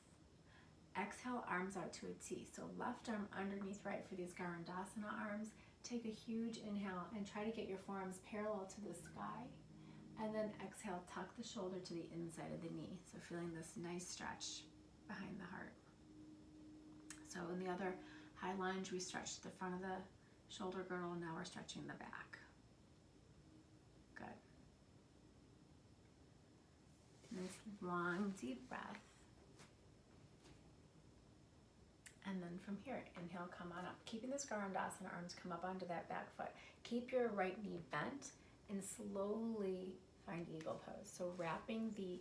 Exhale, arms out to a T. So left arm underneath right for these Garudasana arms. Take a huge inhale and try to get your forearms parallel to the sky. And then exhale, tuck the shoulder to the inside of the knee. So feeling this nice stretch behind the heart. So in the other high lunge, we stretched the front of the shoulder girdle. Now we're stretching the back. Good. Nice long deep breath. And then from here, inhale, come on up. Keeping this Garudasana, arms come up onto that back foot. Keep your right knee bent and slowly find eagle pose. So wrapping the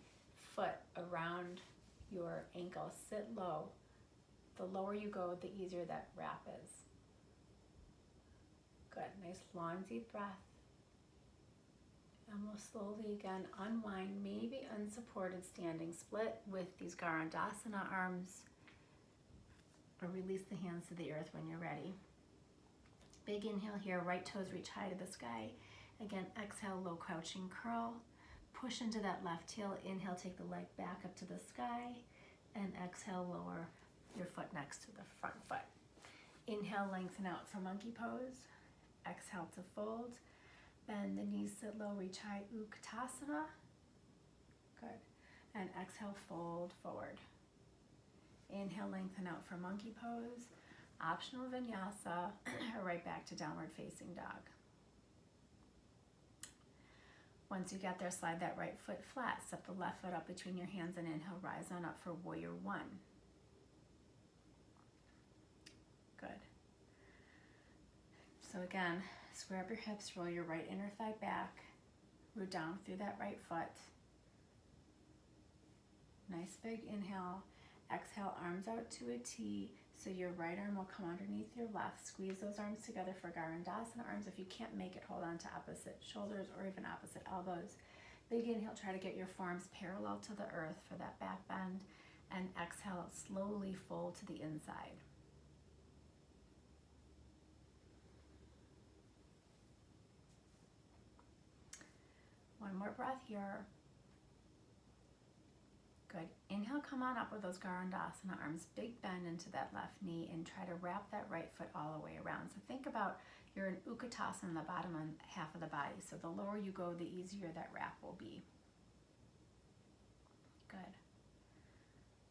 foot around your ankle, sit low. The lower you go, the easier that wrap is. Good, nice long deep breath. And we'll slowly again unwind, maybe unsupported standing split with these Garudasana arms. Or release the hands to the earth when you're ready. Big inhale here, right toes reach high to the sky. Again, exhale, low crouching curl. Push into that left heel. Inhale, take the leg back up to the sky. And exhale, lower your foot next to the front foot. Inhale, lengthen out for monkey pose. Exhale to fold. Bend the knees, sit low, reach high, Utkatasana. Good. And exhale, fold forward. Inhale, lengthen out for monkey pose. Optional vinyasa, or right back to downward facing dog. Once you get there, slide that right foot flat. Step the left foot up between your hands and inhale, rise on up for warrior one. Good. So again, square up your hips, roll your right inner thigh back, root down through that right foot. Nice big inhale. Exhale, arms out to a T, so your right arm will come underneath your left. Squeeze those arms together for Garudasana arms. If you can't make it, hold on to opposite shoulders or even opposite elbows. Big inhale, try to get your forearms parallel to the earth for that back bend. And exhale, slowly fold to the inside. One more breath here. Good. Inhale, come on up with those Garudasana arms. Big bend into that left knee and try to wrap that right foot all the way around. So think about you're in Utkatasana in the bottom half of the body. So the lower you go, the easier that wrap will be. Good.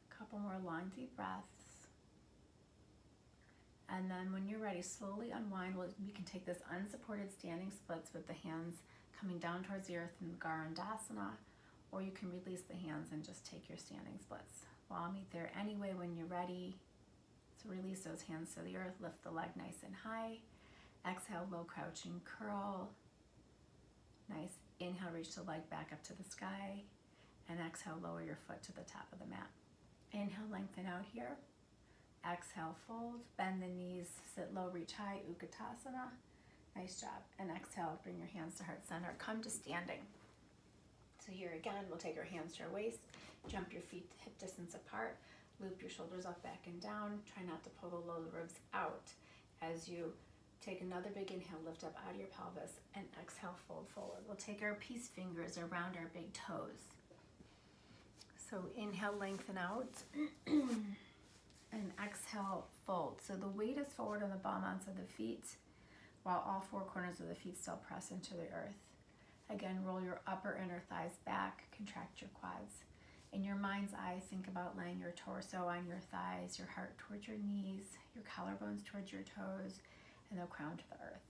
Couple more long deep breaths. And then when you're ready, slowly unwind. We can take this unsupported standing splits with the hands coming down towards the earth in Garudasana, or you can release the hands and just take your standing splits. Well, I'll meet there anyway when you're ready. So release those hands to the earth, lift the leg nice and high. Exhale, low crouching curl. Nice. Inhale, reach the leg back up to the sky. And exhale, lower your foot to the top of the mat. Inhale, lengthen out here. Exhale, fold, bend the knees, sit low, reach high, Utkatasana. Nice job. And exhale, bring your hands to heart center. Come to standing. So here again, we'll take our hands to our waist, jump your feet hip distance apart, loop your shoulders up, back, and down. Try not to pull the lower ribs out. As you take another big inhale, lift up out of your pelvis, and exhale, fold forward. We'll take our peace fingers around our big toes. So inhale, lengthen out. And exhale, fold. So the weight is forward on the bum onto the feet, while all four corners of the feet still press into the earth. Again, roll your upper inner thighs back, contract your quads. In your mind's eye, think about laying your torso on your thighs, your heart towards your knees, your collarbones towards your toes, and the crown to the earth.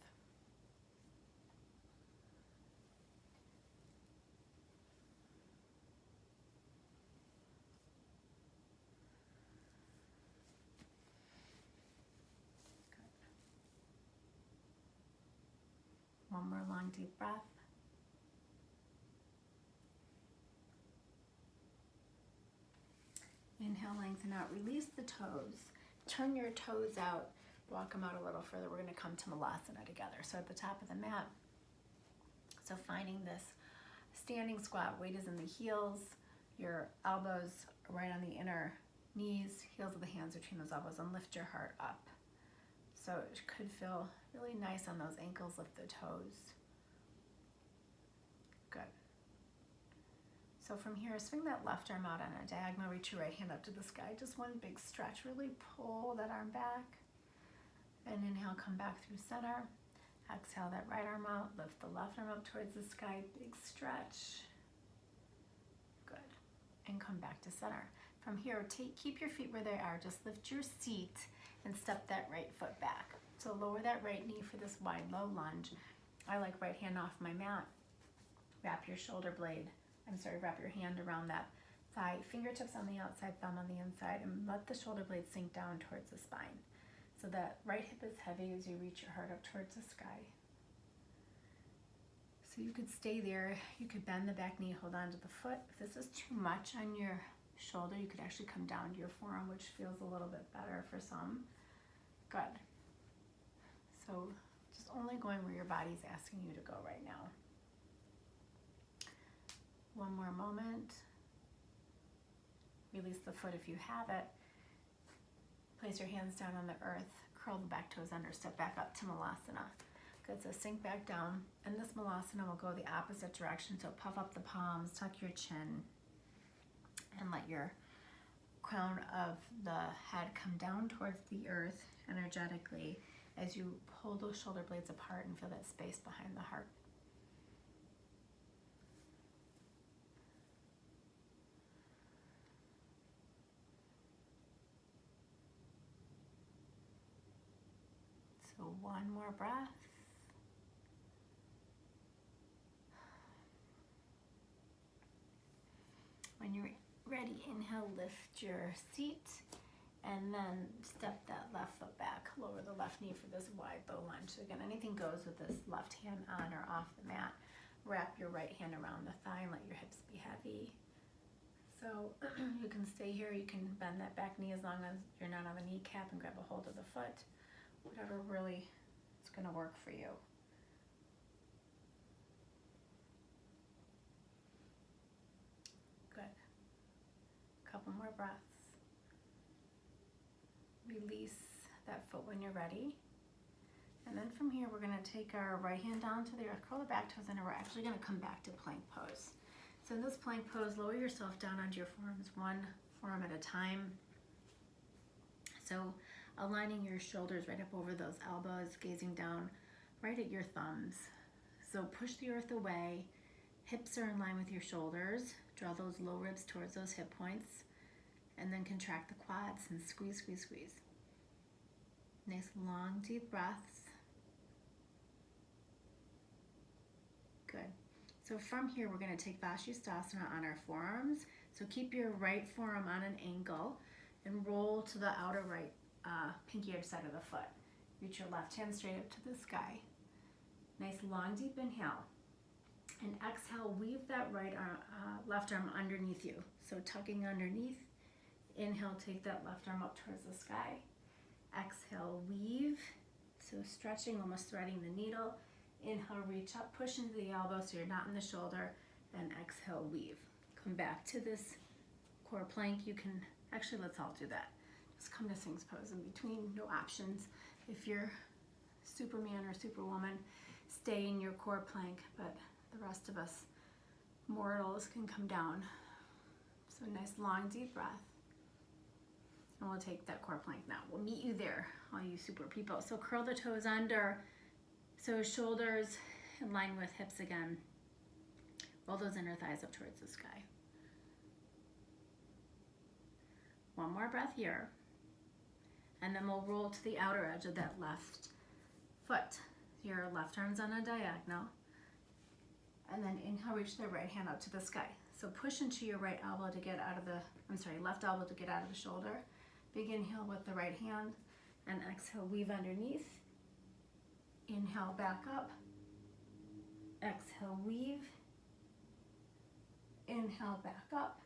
One more long, deep breath. Inhale, lengthen out, release the toes. Turn your toes out, walk them out a little further. We're gonna come to Malasana together. So at the top of the mat, so finding this standing squat, weight is in the heels, your elbows are right on the inner knees, heels of the hands between those elbows, and lift your heart up. So it could feel really nice on those ankles, lift the toes. Good. So from here, swing that left arm out on a diagonal, reach your right hand up to the sky. Just one big stretch, really pull that arm back. And inhale, come back through center. Exhale that right arm out, lift the left arm up towards the sky, big stretch. Good. And come back to center. From here, keep your feet where they are. Just lift your seat and step that right foot back. So lower that right knee for this wide low lunge. I like right hand off my mat. Wrap your wrap your hand around that thigh, fingertips on the outside, thumb on the inside, and let the shoulder blade sink down towards the spine. So that right hip is heavy as you reach your heart up towards the sky. So you could stay there. You could bend the back knee, hold on to the foot. If this is too much on your shoulder, you could actually come down to your forearm, which feels a little bit better for some. Good. So just only going where your body's asking you to go right now. One more moment. Release the foot if you have it. Place your hands down on the earth. Curl the back toes under. Step back up to Malasana. Good, so sink back down. And this Malasana will go the opposite direction. So puff up the palms, tuck your chin, and let your crown of the head come down towards the earth energetically as you pull those shoulder blades apart and feel that space behind the heart. So one more breath. When you're ready, inhale, lift your seat, and then step that left foot back. Lower the left knee for this wide low lunge. So again, anything goes with this left hand on or off the mat. Wrap your right hand around the thigh and let your hips be heavy. So you can stay here. You can bend that back knee as long as you're not on the kneecap and grab a hold of the foot. Whatever really is going to work for you. Good. Couple more breaths. Release that foot when you're ready. And then from here, we're going to take our right hand down to the earth, curl the back toes in, and we're actually going to come back to plank pose. So in this plank pose, lower yourself down onto your forearms, one forearm at a time. So aligning your shoulders right up over those elbows, gazing down right at your thumbs. So push the earth away, hips are in line with your shoulders, draw those low ribs towards those hip points, and then contract the quads and squeeze, squeeze, squeeze. Nice long deep breaths. Good. So from here we're going to take Vinyasa on our forearms. So keep your right forearm on an angle and roll to the outer right pinky edge side of the foot. Reach your left hand straight up to the sky. Nice long deep inhale. And exhale, weave that left arm underneath you. So tucking underneath. Inhale, take that left arm up towards the sky. Exhale, weave. So stretching, almost threading the needle. Inhale, reach up, push into the elbow so you're not in the shoulder. And exhale, weave. Come back to this core plank. You can, actually let's all do that. Just come to Sphinx pose in between, no options. If you're Superman or Superwoman, stay in your core plank, but the rest of us mortals can come down. So nice long deep breath. And we'll take that core plank now. We'll meet you there, all you super people. So curl the toes under. So shoulders in line with hips again. Roll those inner thighs up towards the sky. One more breath here. And then we'll roll to the outer edge of that left foot. Your left arm's on a diagonal. And then inhale, reach the right hand up to the sky. So push into your right elbow to get out of the, left elbow to get out of the shoulder. Big inhale with the right hand. And exhale, weave underneath. Inhale, back up. Exhale, weave. Inhale, back up.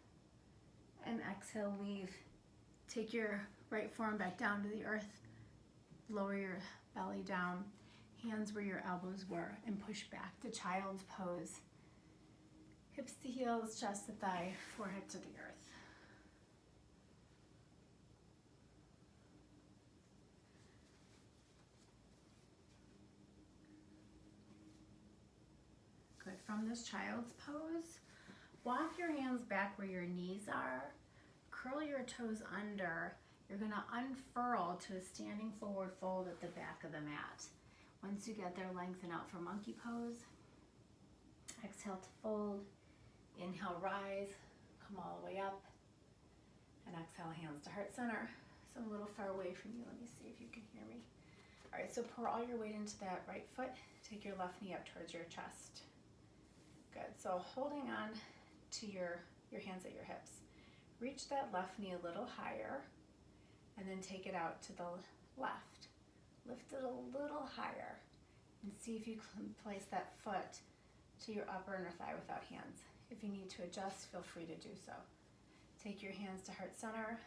And exhale, weave. Take your right forearm back down to the earth. Lower your belly down. Hands where your elbows were, and push back to child's pose. Hips to heels, chest to thigh, forehead to the earth. Good. From this child's pose, walk your hands back where your knees are. Curl your toes under. You're going to unfurl to a standing forward fold at the back of the mat. Once you get there, lengthen out for monkey pose. Exhale to fold. Inhale, rise. Come all the way up. And exhale, hands to heart center. So I'm a little far away from you. Let me see if you can hear me. All right, so pour all your weight into that right foot. Take your left knee up towards your chest. Good. So holding on to your hands at your hips. Reach that left knee a little higher. And then take it out to the left. Lift it a little higher and see if you can place that foot to your upper inner thigh without hands. If you need to adjust, feel free to do so. Take your hands to heart center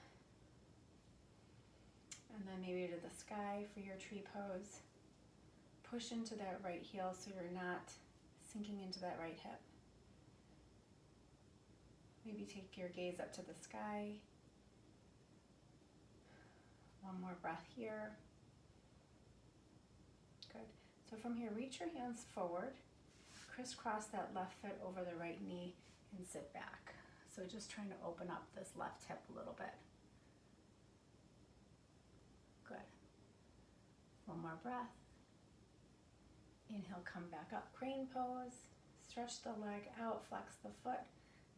and then maybe to the sky for your tree pose. Push into that right heel so you're not sinking into that right hip. Maybe take your gaze up to the sky. One more breath here. Good. So from here, reach your hands forward, crisscross that left foot over the right knee, and sit back. So just trying to open up this left hip a little bit. Good. One more breath. Inhale, come back up, crane pose. Stretch the leg out, flex the foot,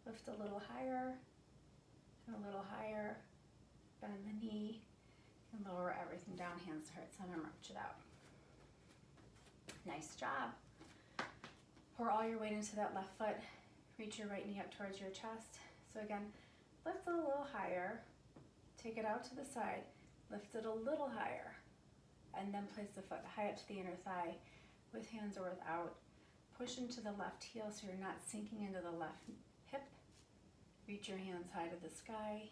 lift a little higher, and a little higher. Bend the knee, and lower everything down, hands to heart center, march it out. Nice job. Pour all your weight into that left foot. Reach your right knee up towards your chest. So again, lift it a little higher. Take it out to the side. Lift it a little higher. And then place the foot high up to the inner thigh with hands or without. Push into the left heel so you're not sinking into the left hip. Reach your hands high to the sky.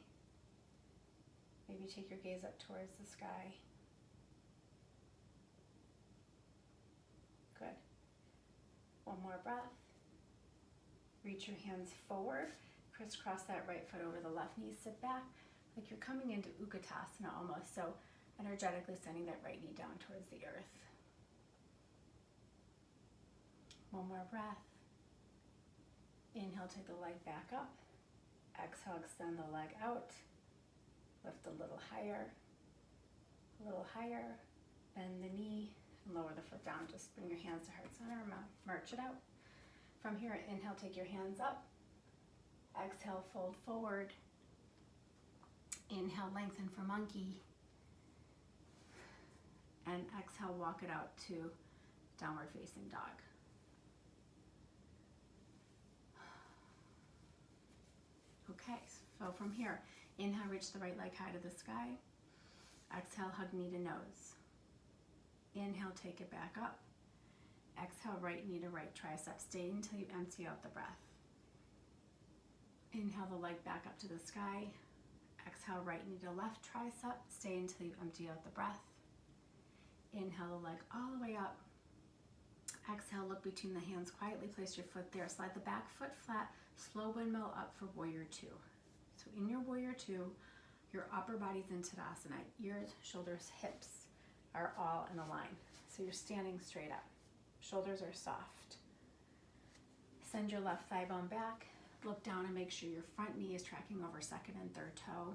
Maybe take your gaze up towards the sky. Good. One more breath. Reach your hands forward. Crisscross that right foot over the left knee. Sit back like you're coming into Utkatasana almost. So energetically sending that right knee down towards the earth. One more breath. Inhale, take the leg back up. Exhale, extend the leg out. Lift a little higher. Bend the knee and lower the foot down. Just bring your hands to heart center, march it out. From here, inhale, take your hands up. Exhale, fold forward. Inhale, lengthen for monkey. And exhale, walk it out to downward facing dog. Okay, so from here, inhale, reach the right leg high to the sky. Exhale, hug knee to nose. Inhale, take it back up. Exhale, right knee to right tricep. Stay until you empty out the breath. Inhale the leg back up to the sky. Exhale, right knee to left tricep. Stay until you empty out the breath. Inhale the leg all the way up. Exhale, look between the hands. Quietly place your foot there. Slide the back foot flat. Slow windmill up for warrior two. So in your warrior two, your upper body's in Tadasana. Ears, shoulders, hips are all in a line. So you're standing straight up. Shoulders are soft. Send your left thigh bone back. Look down and make sure your front knee is tracking over second and third toe.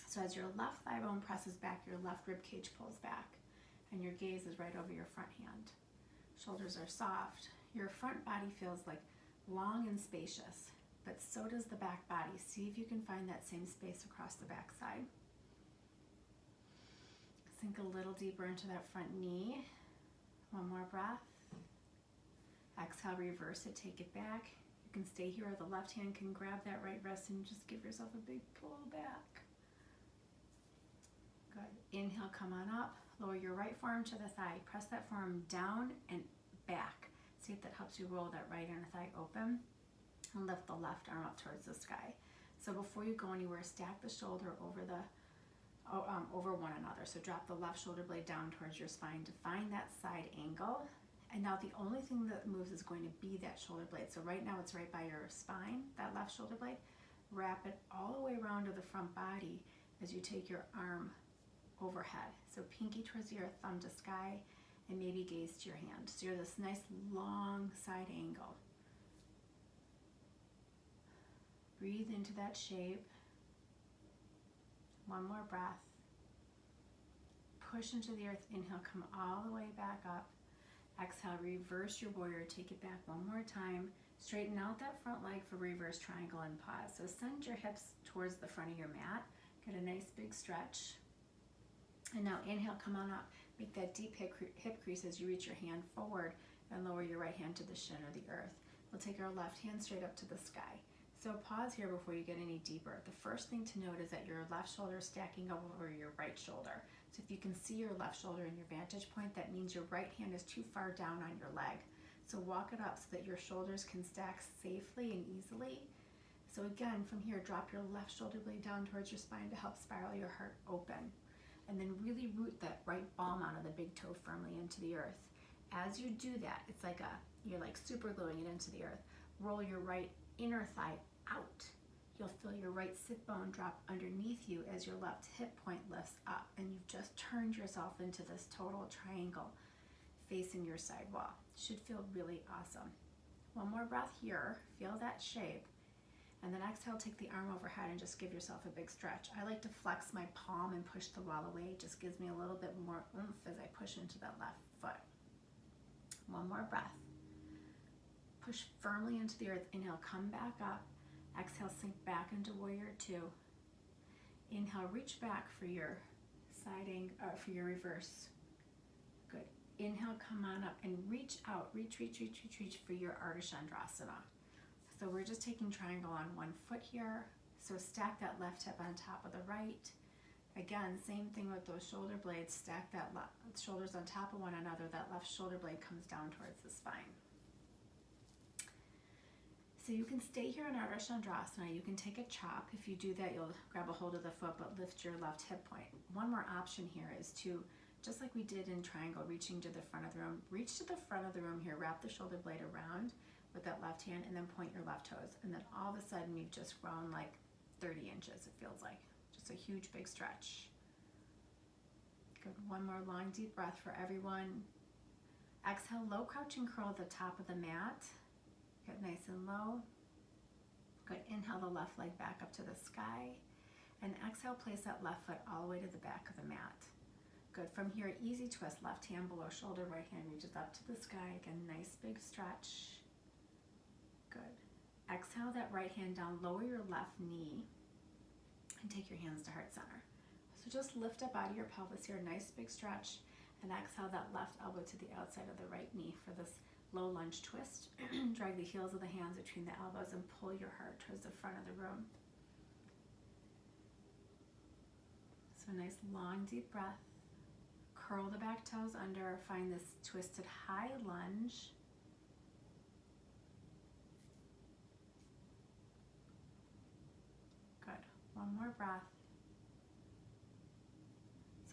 So as your left thigh bone presses back, your left rib cage pulls back, and your gaze is right over your front hand. Shoulders are soft. Your front body feels like long and spacious, but so does the back body. See if you can find that same space across the back side. Sink a little deeper into that front knee. One more breath. Exhale, reverse it, take it back. You can stay here, or the left hand can grab that right wrist and just give yourself a big pull back. Good. Inhale, come on up. Lower your right forearm to the thigh. Press that forearm down and back. See if that helps you roll that right inner thigh open. And lift the left arm up towards the sky. So before you go anywhere, stack the shoulder over one another. So drop the left shoulder blade down towards your spine to find that side angle. And now the only thing that moves is going to be that shoulder blade. So right now it's right by your spine, that left shoulder blade. Wrap it all the way around to the front body as you take your arm overhead. So pinky towards the earth, thumb to sky, and maybe gaze to your hand. So you're this nice long side angle. Breathe into that shape. One more breath. Push into the earth. Inhale, come all the way back up. Exhale, reverse your warrior. Take it back one more time. Straighten out that front leg for reverse triangle and pause. So send your hips towards the front of your mat. Get a nice big stretch. And now inhale, come on up. Make that deep hip crease as you reach your hand forward and lower your right hand to the shin or the earth. We'll take our left hand straight up to the sky. So pause here before you get any deeper. The first thing to note is that your left shoulder is stacking up over your right shoulder. So if you can see your left shoulder in your vantage point, that means your right hand is too far down on your leg. So walk it up so that your shoulders can stack safely and easily. So again, from here, drop your left shoulder blade down towards your spine to help spiral your heart open. And then really root that right palm out of the big toe firmly into the earth. As you do that, it's like you're like super gluing it into the earth. Roll your right inner thigh out. You'll feel your right sit bone drop underneath you as your left hip point lifts up, and you've just turned yourself into this total triangle facing your side wall. Should feel really awesome. One more breath here. Feel that shape. And then exhale, take the arm overhead and just give yourself a big stretch. I like to flex my palm and push the wall away. It just gives me a little bit more oomph as I push into that left foot. One more breath. Push firmly into the earth. Inhale, come back up. Exhale, sink back into warrior two. Inhale, reach back for your for your reverse. Good. Inhale, come on up and reach out. Reach for your Ardha Chandrasana. So we're just taking triangle on one foot here. So stack that left hip on top of the right. Again, same thing with those shoulder blades. Stack that shoulders on top of one another. That left shoulder blade comes down towards the spine. So you can stay here in Ardha Chandrasana. You can take a chop. If you do that, you'll grab a hold of the foot, but lift your left hip point. One more option here is to, just like we did in triangle, reaching to the front of the room, reach to the front of the room here, wrap the shoulder blade around with that left hand, and then point your left toes. And then all of a sudden, you've just grown like 30 inches, it feels like. Just a huge, big stretch. Good. One more long, deep breath for everyone. Exhale, low crouch and curl at the top of the mat. Get nice and low. Good. Inhale the left leg back up to the sky. And exhale, place that left foot all the way to the back of the mat. Good. From here, easy twist. Left hand below shoulder, right hand reaches up to the sky. Again, nice big stretch. Good. Exhale that right hand down. Lower your left knee and take your hands to heart center. So just lift up out of your pelvis here. Nice big stretch. And exhale that left elbow to the outside of the right knee for this low lunge twist. Drag the heels of the hands between the elbows and pull your heart towards the front of the room. So a nice long deep breath. Curl the back toes under, find this twisted high lunge. Good. One more breath.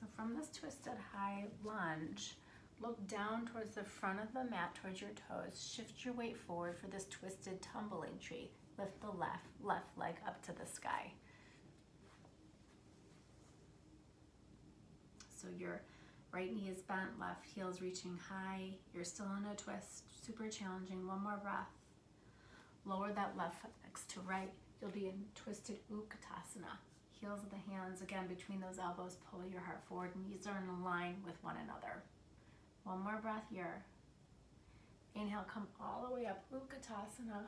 So from this twisted high lunge, look down towards the front of the mat, towards your toes. Shift your weight forward for this twisted tumbling tree. Lift the left leg up to the sky. So your right knee is bent, left heel is reaching high. You're still in a twist, super challenging. One more breath. Lower that left foot next to right. You'll be in twisted Utkatasana. Heels of the hands, again, between those elbows, pull your heart forward. Knees are in line with one another. One more breath here. Inhale, come all the way up, Utkatasana.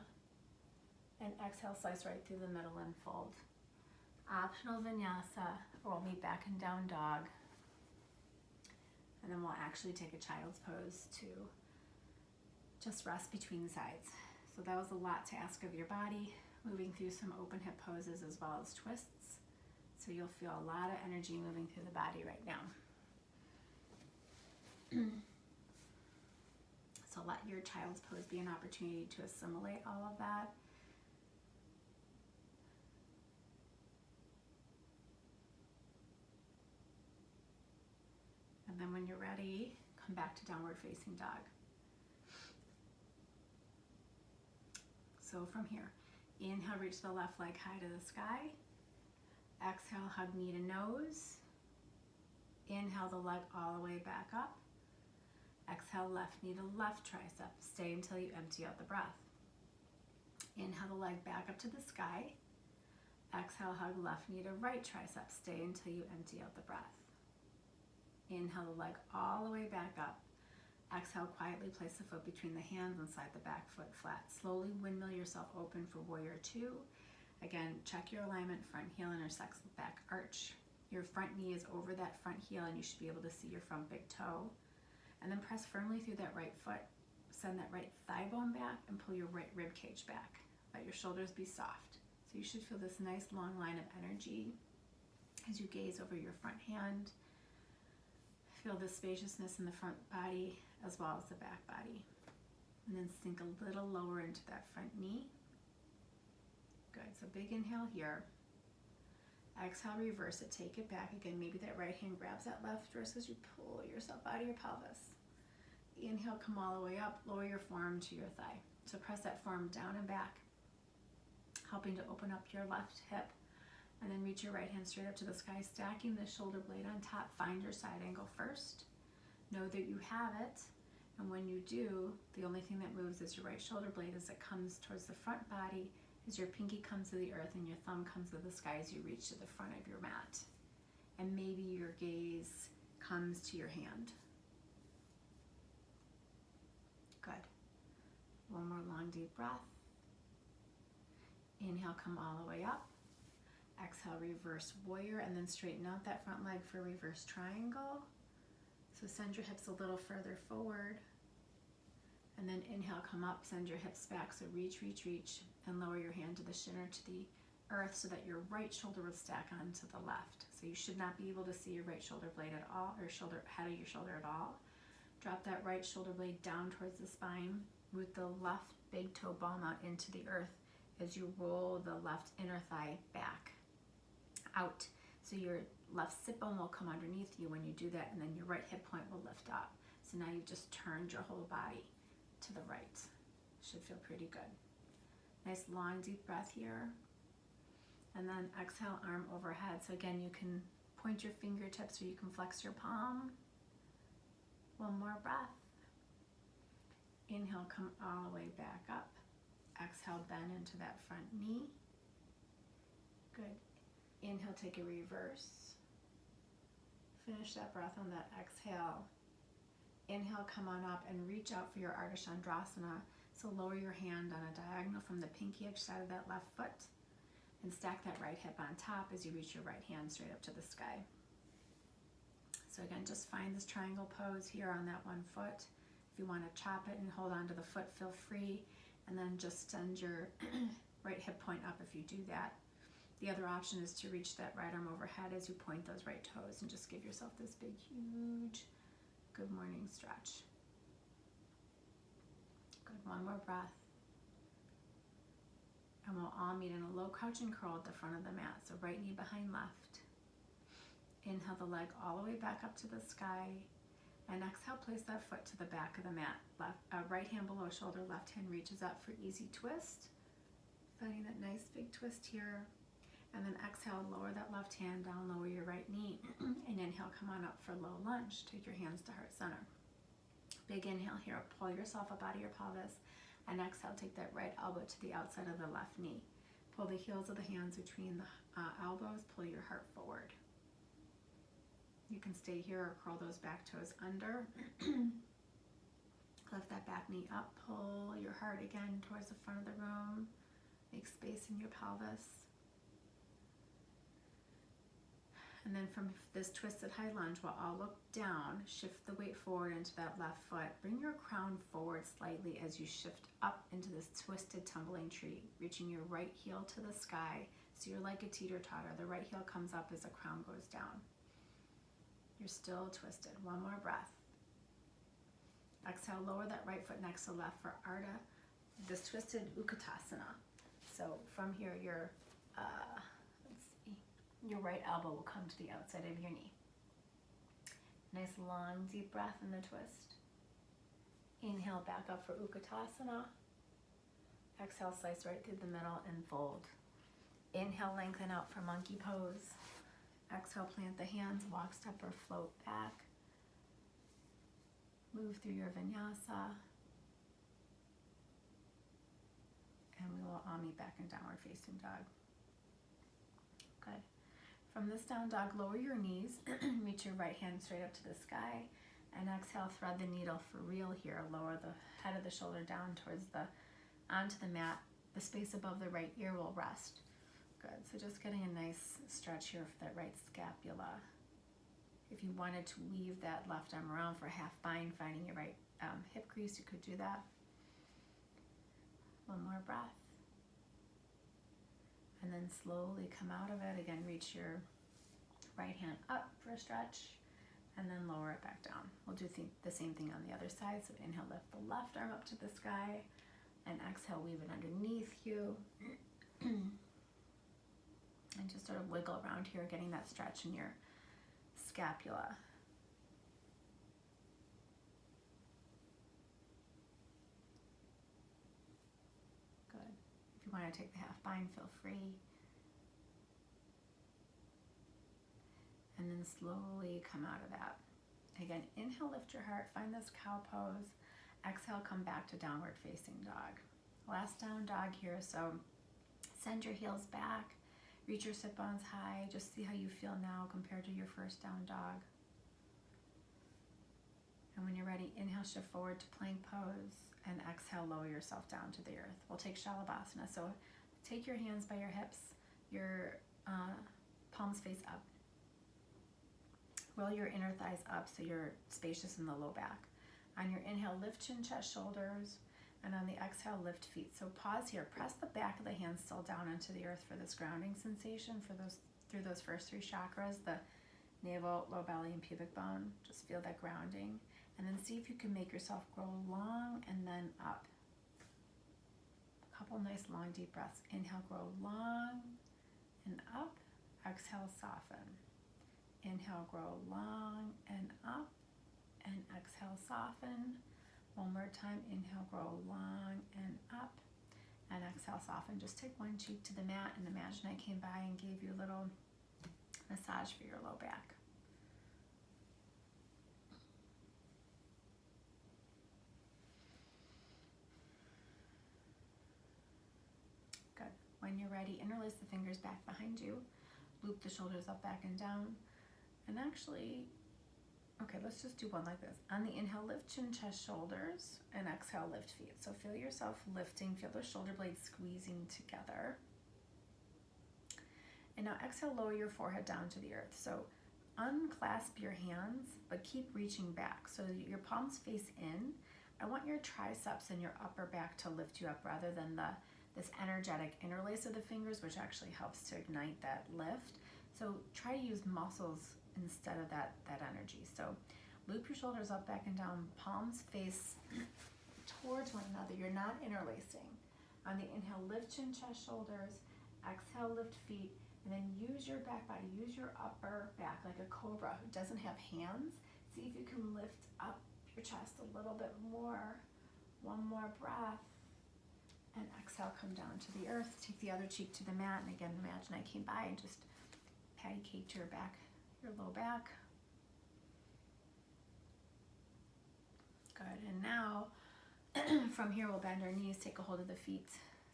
And exhale, slice right through the middle and fold. Optional Vinyasa, roll me back and down dog. And then we'll actually take a child's pose to just rest between sides. So that was a lot to ask of your body, moving through some open hip poses as well as twists. So you'll feel a lot of energy moving through the body right now. So let your child's pose be an opportunity to assimilate all of that. And then when you're ready, come back to downward facing dog. So from here, inhale, reach the left leg high to the sky. Exhale, hug knee to nose. Inhale the leg all the way back up. Exhale, left knee to left tricep. Stay until you empty out the breath. Inhale the leg back up to the sky. Exhale, hug left knee to right tricep. Stay until you empty out the breath. Inhale the leg all the way back up. Exhale, quietly place the foot between the hands and slide the back foot flat. Slowly windmill yourself open for warrior two. Again, check your alignment. Front heel intersects the back arch. Your front knee is over that front heel and you should be able to see your front big toe. And then press firmly through that right foot. Send that right thigh bone back and pull your right rib cage back. Let your shoulders be soft. So you should feel this nice long line of energy as you gaze over your front hand. Feel the spaciousness in the front body as well as the back body. And then sink a little lower into that front knee. Good, so big inhale here. Exhale, reverse it, take it back. Again, maybe that right hand grabs that left wrist as you pull yourself out of your pelvis. Inhale, come all the way up, lower your forearm to your thigh. So press that forearm down and back, helping to open up your left hip. And then reach your right hand straight up to the sky, stacking the shoulder blade on top. Find your side angle first. Know that you have it. And when you do, the only thing that moves is your right shoulder blade as it comes towards the front body, as your pinky comes to the earth and your thumb comes to the sky as you reach to the front of your mat. And maybe your gaze comes to your hand. Good. One more long deep breath. Inhale, come all the way up. Exhale, reverse warrior, and then straighten out that front leg for reverse triangle. So send your hips a little further forward. And then inhale, come up, send your hips back. So reach, reach, reach, and lower your hand to the shin or to the earth so that your right shoulder will stack onto the left. So you should not be able to see your right shoulder blade at all, or head of your shoulder at all. Drop that right shoulder blade down towards the spine. Root the left big toe ball out into the earth as you roll the left inner thigh back out. So your left sit bone will come underneath you when you do that, and then your right hip point will lift up. So now you've just turned your whole body to the right. Should feel pretty good. Nice long deep breath here. And then exhale, arm overhead. So again, you can point your fingertips or you can flex your palm. One more breath. Inhale, come all the way back up. Exhale, bend into that front knee. Good. Inhale, take a reverse. Finish that breath on that exhale. Inhale, come on up and reach out for your Ardha Chandrasana. So lower your hand on a diagonal from the pinky edge side of that left foot and stack that right hip on top as you reach your right hand straight up to the sky. So again, just find this triangle pose here on that one foot. If you want to chop it and hold on to the foot, feel free. And then just send your right hip point up if you do that. The other option is to reach that right arm overhead as you point those right toes and just give yourself this big, huge good morning stretch. Good, one more breath. And we'll all meet in a low crouch and curl at the front of the mat. So right knee behind left. Inhale the leg all the way back up to the sky. And exhale, place that foot to the back of the mat. Right hand below shoulder, left hand reaches up for easy twist. Finding that nice big twist here. And then exhale, lower that left hand down, lower your right knee. And inhale, come on up for low lunge. Take your hands to heart center. Big inhale here, pull yourself up out of your pelvis. And exhale, take that right elbow to the outside of the left knee. Pull the heels of the hands between the elbows, pull your heart forward. You can stay here or curl those back toes under. Lift that back knee up, pull your heart again towards the front of the room. Make space in your pelvis. And then from this twisted high lunge, we'll all look down, shift the weight forward into that left foot. Bring your crown forward slightly as you shift up into this twisted tumbling tree, reaching your right heel to the sky. So you're like a teeter-totter. The right heel comes up as the crown goes down. You're still twisted. One more breath. Exhale, lower that right foot next to left for Ardha, this twisted Utkatasana. So from here, your right elbow will come to the outside of your knee. Nice long deep breath in the twist. Inhale back up for Utkatasana. Exhale, slice right through the middle and fold. Inhale, lengthen out for monkey pose. Exhale, plant the hands, walk, step, or float back. Move through your Vinyasa. And we will all meet back in downward facing dog. Good. From this down dog, lower your knees, reach your right hand straight up to the sky, and exhale, thread the needle for real here. Lower the head of the shoulder down onto the mat. The space above the right ear will rest. Good, so just getting a nice stretch here for that right scapula. If you wanted to weave that left arm around for a half bind, finding your right hip crease, you could do that. One more breath. And then slowly come out of it. Again, reach your right hand up for a stretch, and then lower it back down. We'll do the same thing on the other side. So inhale, lift the left arm up to the sky, and exhale, weave it underneath you. And just sort of wiggle around here, getting that stretch in your scapula. Good. If you want to take the half bind, feel free. And then slowly come out of that. Again, inhale, lift your heart, find this cow pose. Exhale, come back to downward facing dog. Last down dog here, so send your heels back. Reach your sit bones high. Just see how you feel now compared to your first down dog. And when you're ready, inhale, shift forward to plank pose, and exhale, lower yourself down to the earth. We'll take Shalabhasana. So take your hands by your hips, your palms face up. Roll your inner thighs up so you're spacious in the low back. On your inhale, lift chin, chest, shoulders. And on the exhale, lift feet. So pause here. Press the back of the hands still down into the earth for this grounding sensation through those first three chakras, the navel, low belly, and pubic bone. Just feel that grounding. And then see if you can make yourself grow long and then up. A couple nice long deep breaths. Inhale, grow long and up. Exhale, soften. Inhale, grow long and up. And exhale, soften. One more time, inhale, grow long and up, and exhale, soften. Just take one cheek to the mat and imagine I came by and gave you a little massage for your low back. Good. When you're ready, interlace the fingers back behind you, loop the shoulders up, back, and down, and actually, okay, let's just do one like this. On the inhale, lift chin, chest, shoulders, and exhale, lift feet. So feel yourself lifting, feel the shoulder blades squeezing together. And now exhale, lower your forehead down to the earth. So unclasp your hands, but keep reaching back. So your palms face in. I want your triceps and your upper back to lift you up rather than this energetic interlace of the fingers, which actually helps to ignite that lift. So try to use muscles instead of that energy. So loop your shoulders up, back, and down. Palms face towards one another. You're not interlacing. On the inhale, lift chin, chest, shoulders. Exhale, lift feet. And then use your back body. Use your upper back like a cobra who doesn't have hands. See if you can lift up your chest a little bit more. One more breath. And exhale, come down to the earth. Take the other cheek to the mat. And again, imagine I came by and just patty caked your back, your low back. Good. And now, from here, we'll bend our knees, take a hold of the feet.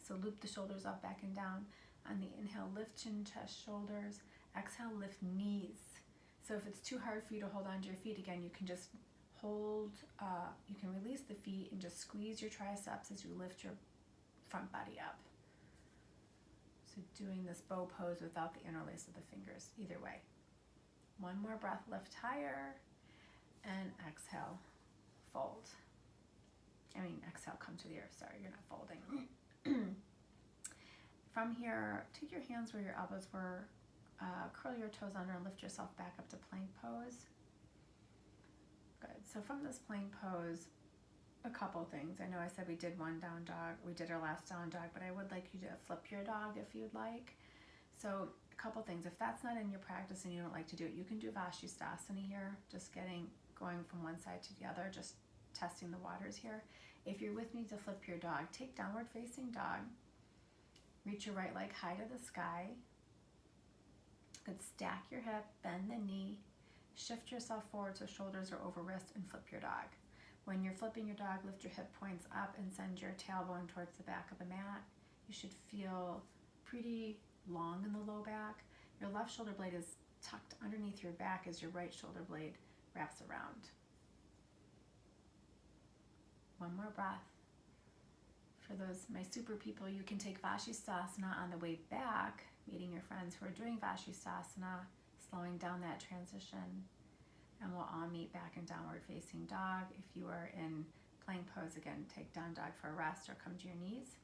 So loop the shoulders up, back, and down. On the inhale, lift chin, chest, shoulders. Exhale, lift knees. So if it's too hard for you to hold on to your feet, again, you can just hold, you can release the feet and just squeeze your triceps as you lift your front body up. So doing this bow pose without the interlace of the fingers, either way. One more breath, lift higher, and exhale, fold. Exhale, come to the earth. Sorry, you're not folding. From here, take your hands where your elbows were, curl your toes under and lift yourself back up to plank pose. Good. So from this plank pose, a couple things. I know I said we did one down dog. We did our last down dog, but I would like you to flip your dog if you'd like. So a couple things. If that's not in your practice and you don't like to do it, you can do Vashisthasana here, just going from one side to the other, just testing the waters here. If you're with me to flip your dog, take downward facing dog. Reach your right leg high to the sky. Good. Stack your hip, bend the knee, shift yourself forward so shoulders are over wrist, and flip your dog. When you're flipping your dog, lift your hip points up and send your tailbone towards the back of the mat. You should feel pretty long in the low back. Your left shoulder blade is tucked underneath your back as your right shoulder blade wraps around. One more breath. For those, my super people, you can take Vashisthasana on the way back, meeting your friends who are doing Vashisthasana, slowing down that transition, and we'll all meet back in downward facing dog. If you are in plank pose, again, take down dog for a rest or come to your knees.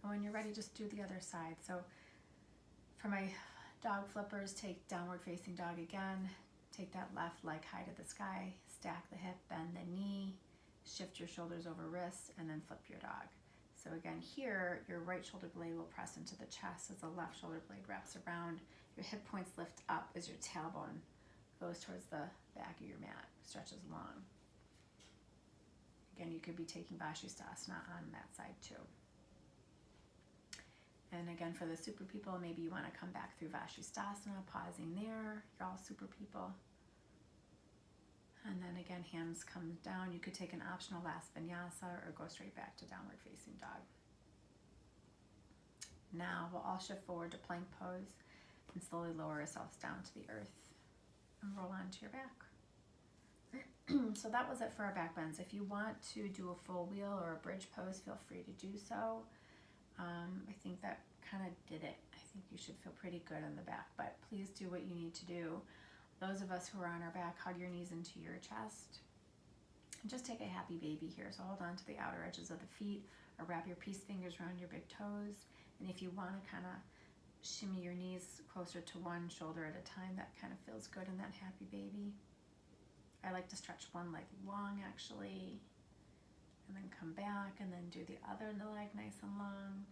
And when you're ready, just do the other side. So for my dog flippers, take downward facing dog again, take that left leg high to the sky, stack the hip, bend the knee, shift your shoulders over wrists, and then flip your dog. So again, here, your right shoulder blade will press into the chest as the left shoulder blade wraps around. Your hip points lift up as your tailbone goes towards the back of your mat, stretches long. Again, you could be taking Vashisthasana on that side too. And again, for the super people, maybe you want to come back through Vashisthasana, pausing there. You're all super people. And then again, hands come down. You could take an optional last vinyasa or go straight back to downward facing dog. Now we'll all shift forward to plank pose and slowly lower ourselves down to the earth and roll onto your back. So that was it for our back bends. If you want to do a full wheel or a bridge pose, feel free to do so. I think that kind of did it. I think you should feel pretty good on the back, but please do what you need to do. Those of us who are on our back, hug your knees into your chest. And just take a happy baby here. So hold on to the outer edges of the feet or wrap your peace fingers around your big toes. And if you want to kind of shimmy your knees closer to one shoulder at a time, that kind of feels good in that happy baby. I like to stretch one leg long actually, and then come back and then do the other leg nice and long,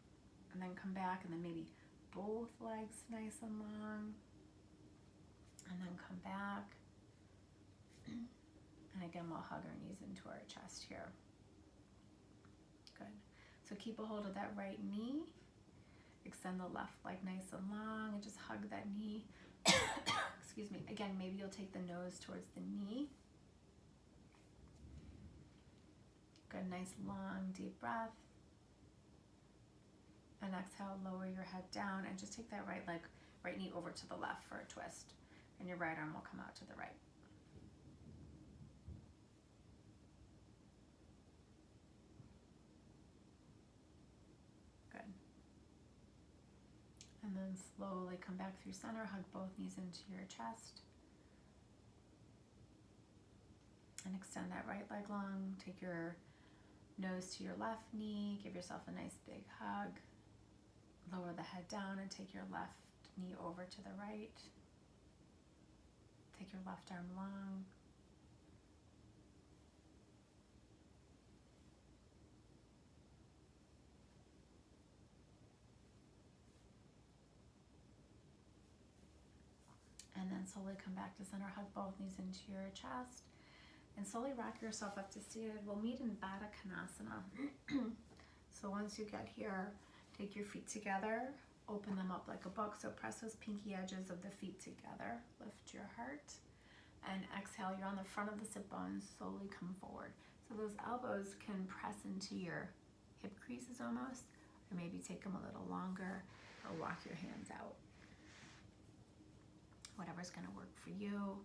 and then come back and then maybe both legs nice and long. And then come back. And again, we'll hug our knees into our chest here. Good. So keep a hold of that right knee. Extend the left leg nice and long and just hug that knee. Excuse me. Again, maybe you'll take the nose towards the knee. Good, nice long deep breath. And exhale, lower your head down and just take that right knee over to the left for a twist. And your right arm will come out to the right. Good. And then then slowly come back through center, hug both knees into your chest. And extend that right leg long. Take your nose to your left knee. Give yourself a nice big hug. Lower the head down and take your left knee over to the right. Take your left arm long. And then slowly come back to center, hug both knees into your chest, and slowly rock yourself up to seated. We'll meet in Backbends. So once you get here, take your feet together, open them up like a book. So press those pinky edges of the feet together, lift your heart, and exhale. You're on the front of the sit bones, slowly come forward. So those elbows can press into your hip creases almost, or maybe take them a little longer, or walk your hands out. Whatever's going to work for you.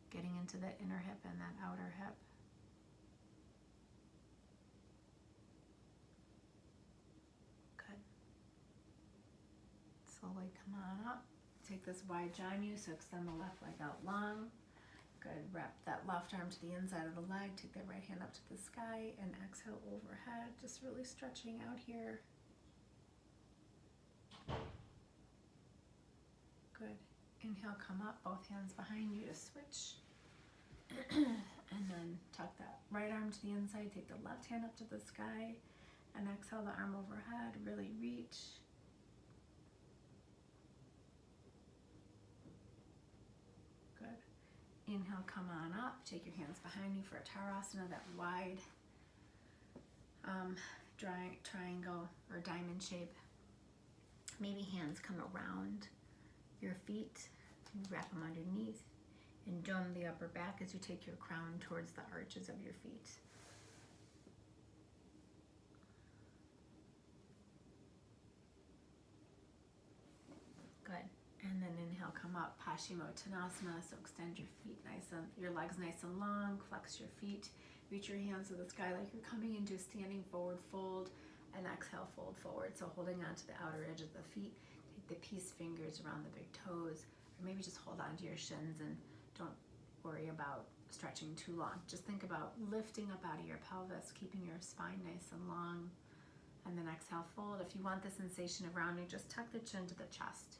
Getting into the inner hip and that outer hip. Good. Slowly come on up. Take this wide Janu, so extend the left leg out long. Good. Wrap that left arm to the inside of the leg. Take that right hand up to the sky and exhale overhead. Just really stretching out here. Good. Inhale, come up, both hands behind you to switch. And then tuck that right arm to the inside, take the left hand up to the sky, and exhale the arm overhead, really reach. Good. Inhale, come on up, take your hands behind you for a Tarasana, that wide triangle or diamond shape. Maybe hands come around your feet. Wrap them underneath and dome the upper back as you take your crown towards the arches of your feet. Good. And then inhale, come up, Paschimottanasana. So extend your feet your legs nice and long, flex your feet, reach your hands to the sky like you're coming into a standing forward fold, and exhale, fold forward. So holding on to the outer edge of the feet, take the peace fingers around the big toes, or maybe just hold on to your shins and don't worry about stretching too long. Just think about lifting up out of your pelvis, keeping your spine nice and long, and then exhale, fold. If you want the sensation of rounding, just tuck the chin to the chest.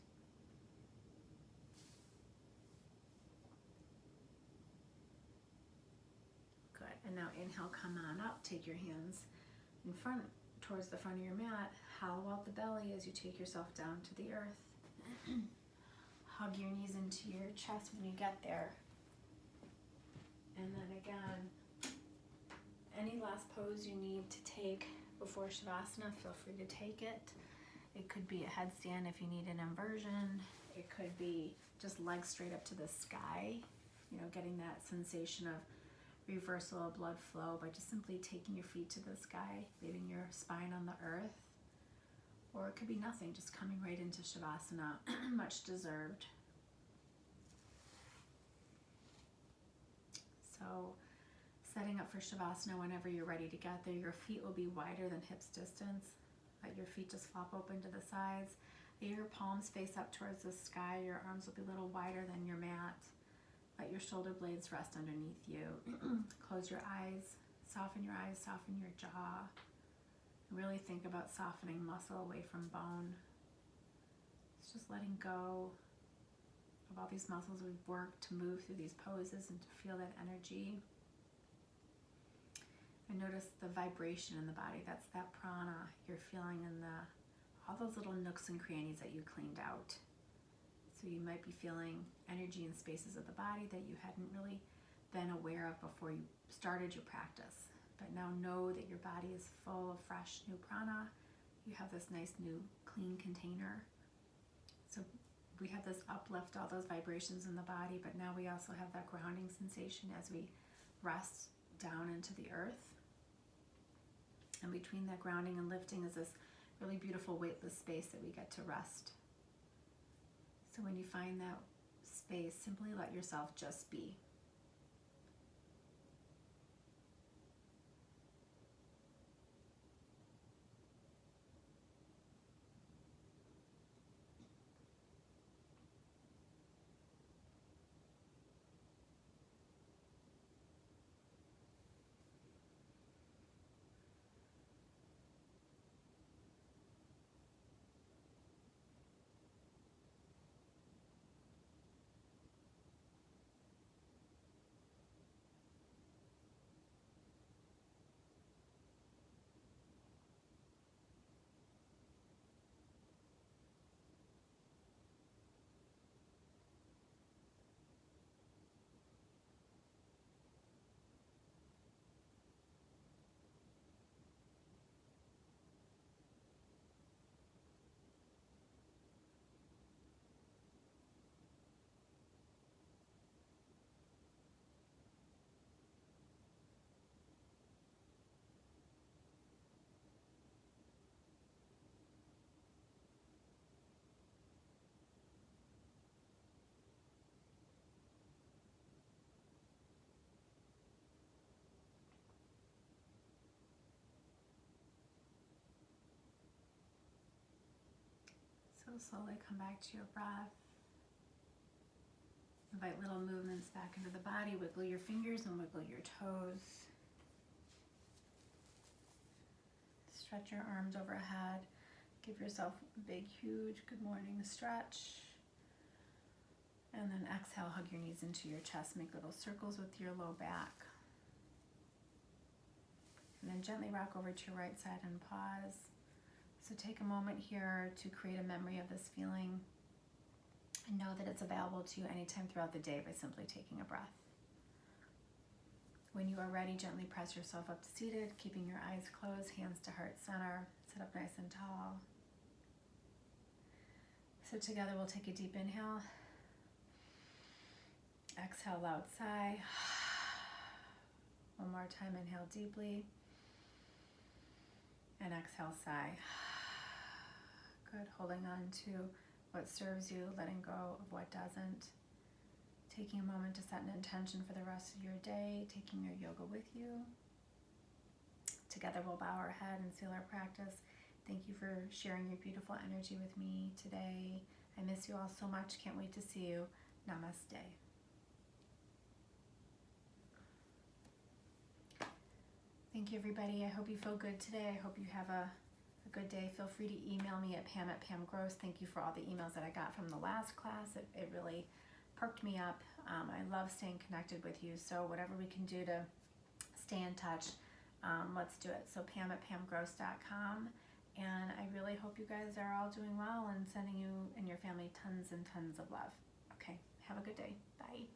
Good. And now inhale, come on up. Take your hands in front, towards the front of your mat. Hollow out the belly as you take yourself down to the earth. Hug your knees into your chest when you get there. And then again, any last pose you need to take before Savasana, feel free to take it. It could be a headstand if you need an inversion. It could be just legs straight up to the sky, getting that sensation of reversal of blood flow by just simply taking your feet to the sky, leaving your spine on the earth. Or it could be nothing, just coming right into Savasana, much deserved. So setting up for Savasana whenever you're ready to get there, your feet will be wider than hips distance. Let your feet just flop open to the sides. Let your palms face up towards the sky. Your arms will be a little wider than your mat. Let your shoulder blades rest underneath you. Close your eyes, soften your jaw. Really think about softening muscle away from bone. It's just letting go of all these muscles we've worked to move through these poses and to feel that energy. And notice the vibration in the body. That's that prana you're feeling in all those little nooks and crannies that you cleaned out. So you might be feeling energy in spaces of the body that you hadn't really been aware of before you started your practice. But now know that your body is full of fresh new prana. You have this nice new clean container. So we have this uplift, all those vibrations in the body, but now we also have that grounding sensation as we rest down into the earth. And between that grounding and lifting is this really beautiful weightless space that we get to rest. So when you find that space, simply let yourself just be. slowly come back to your breath. Invite little movements back into the body. Wiggle your fingers and wiggle your toes. Stretch your arms overhead. Give yourself a big, huge good morning stretch. And then exhale, hug your knees into your chest. Make little circles with your low back. And then gently rock over to your right side and pause. So take a moment here to create a memory of this feeling. And know that it's available to you anytime throughout the day by simply taking a breath. When you are ready, gently press yourself up to seated, keeping your eyes closed, hands to heart center. Sit up nice and tall. So together we'll take a deep inhale. Exhale, loud sigh. One more time, inhale deeply. And exhale, sigh. Good, holding on to what serves you, letting go of what doesn't. Taking a moment to set an intention for the rest of your day, taking your yoga with you. Together we'll bow our head and seal our practice. Thank you for sharing your beautiful energy with me today. I miss you all so much. Can't wait to see you. Namaste. Thank you, everybody. I hope you feel good today. I hope you have a good day. Feel free to email me at pam@pamgross. Thank you for all the emails that I got from the last class. It really perked me up. I love staying connected with you. So whatever we can do to stay in touch, let's do it. So pam@pamgross.com. And I really hope you guys are all doing well and sending you and your family tons and tons of love. Okay, have a good day. Bye.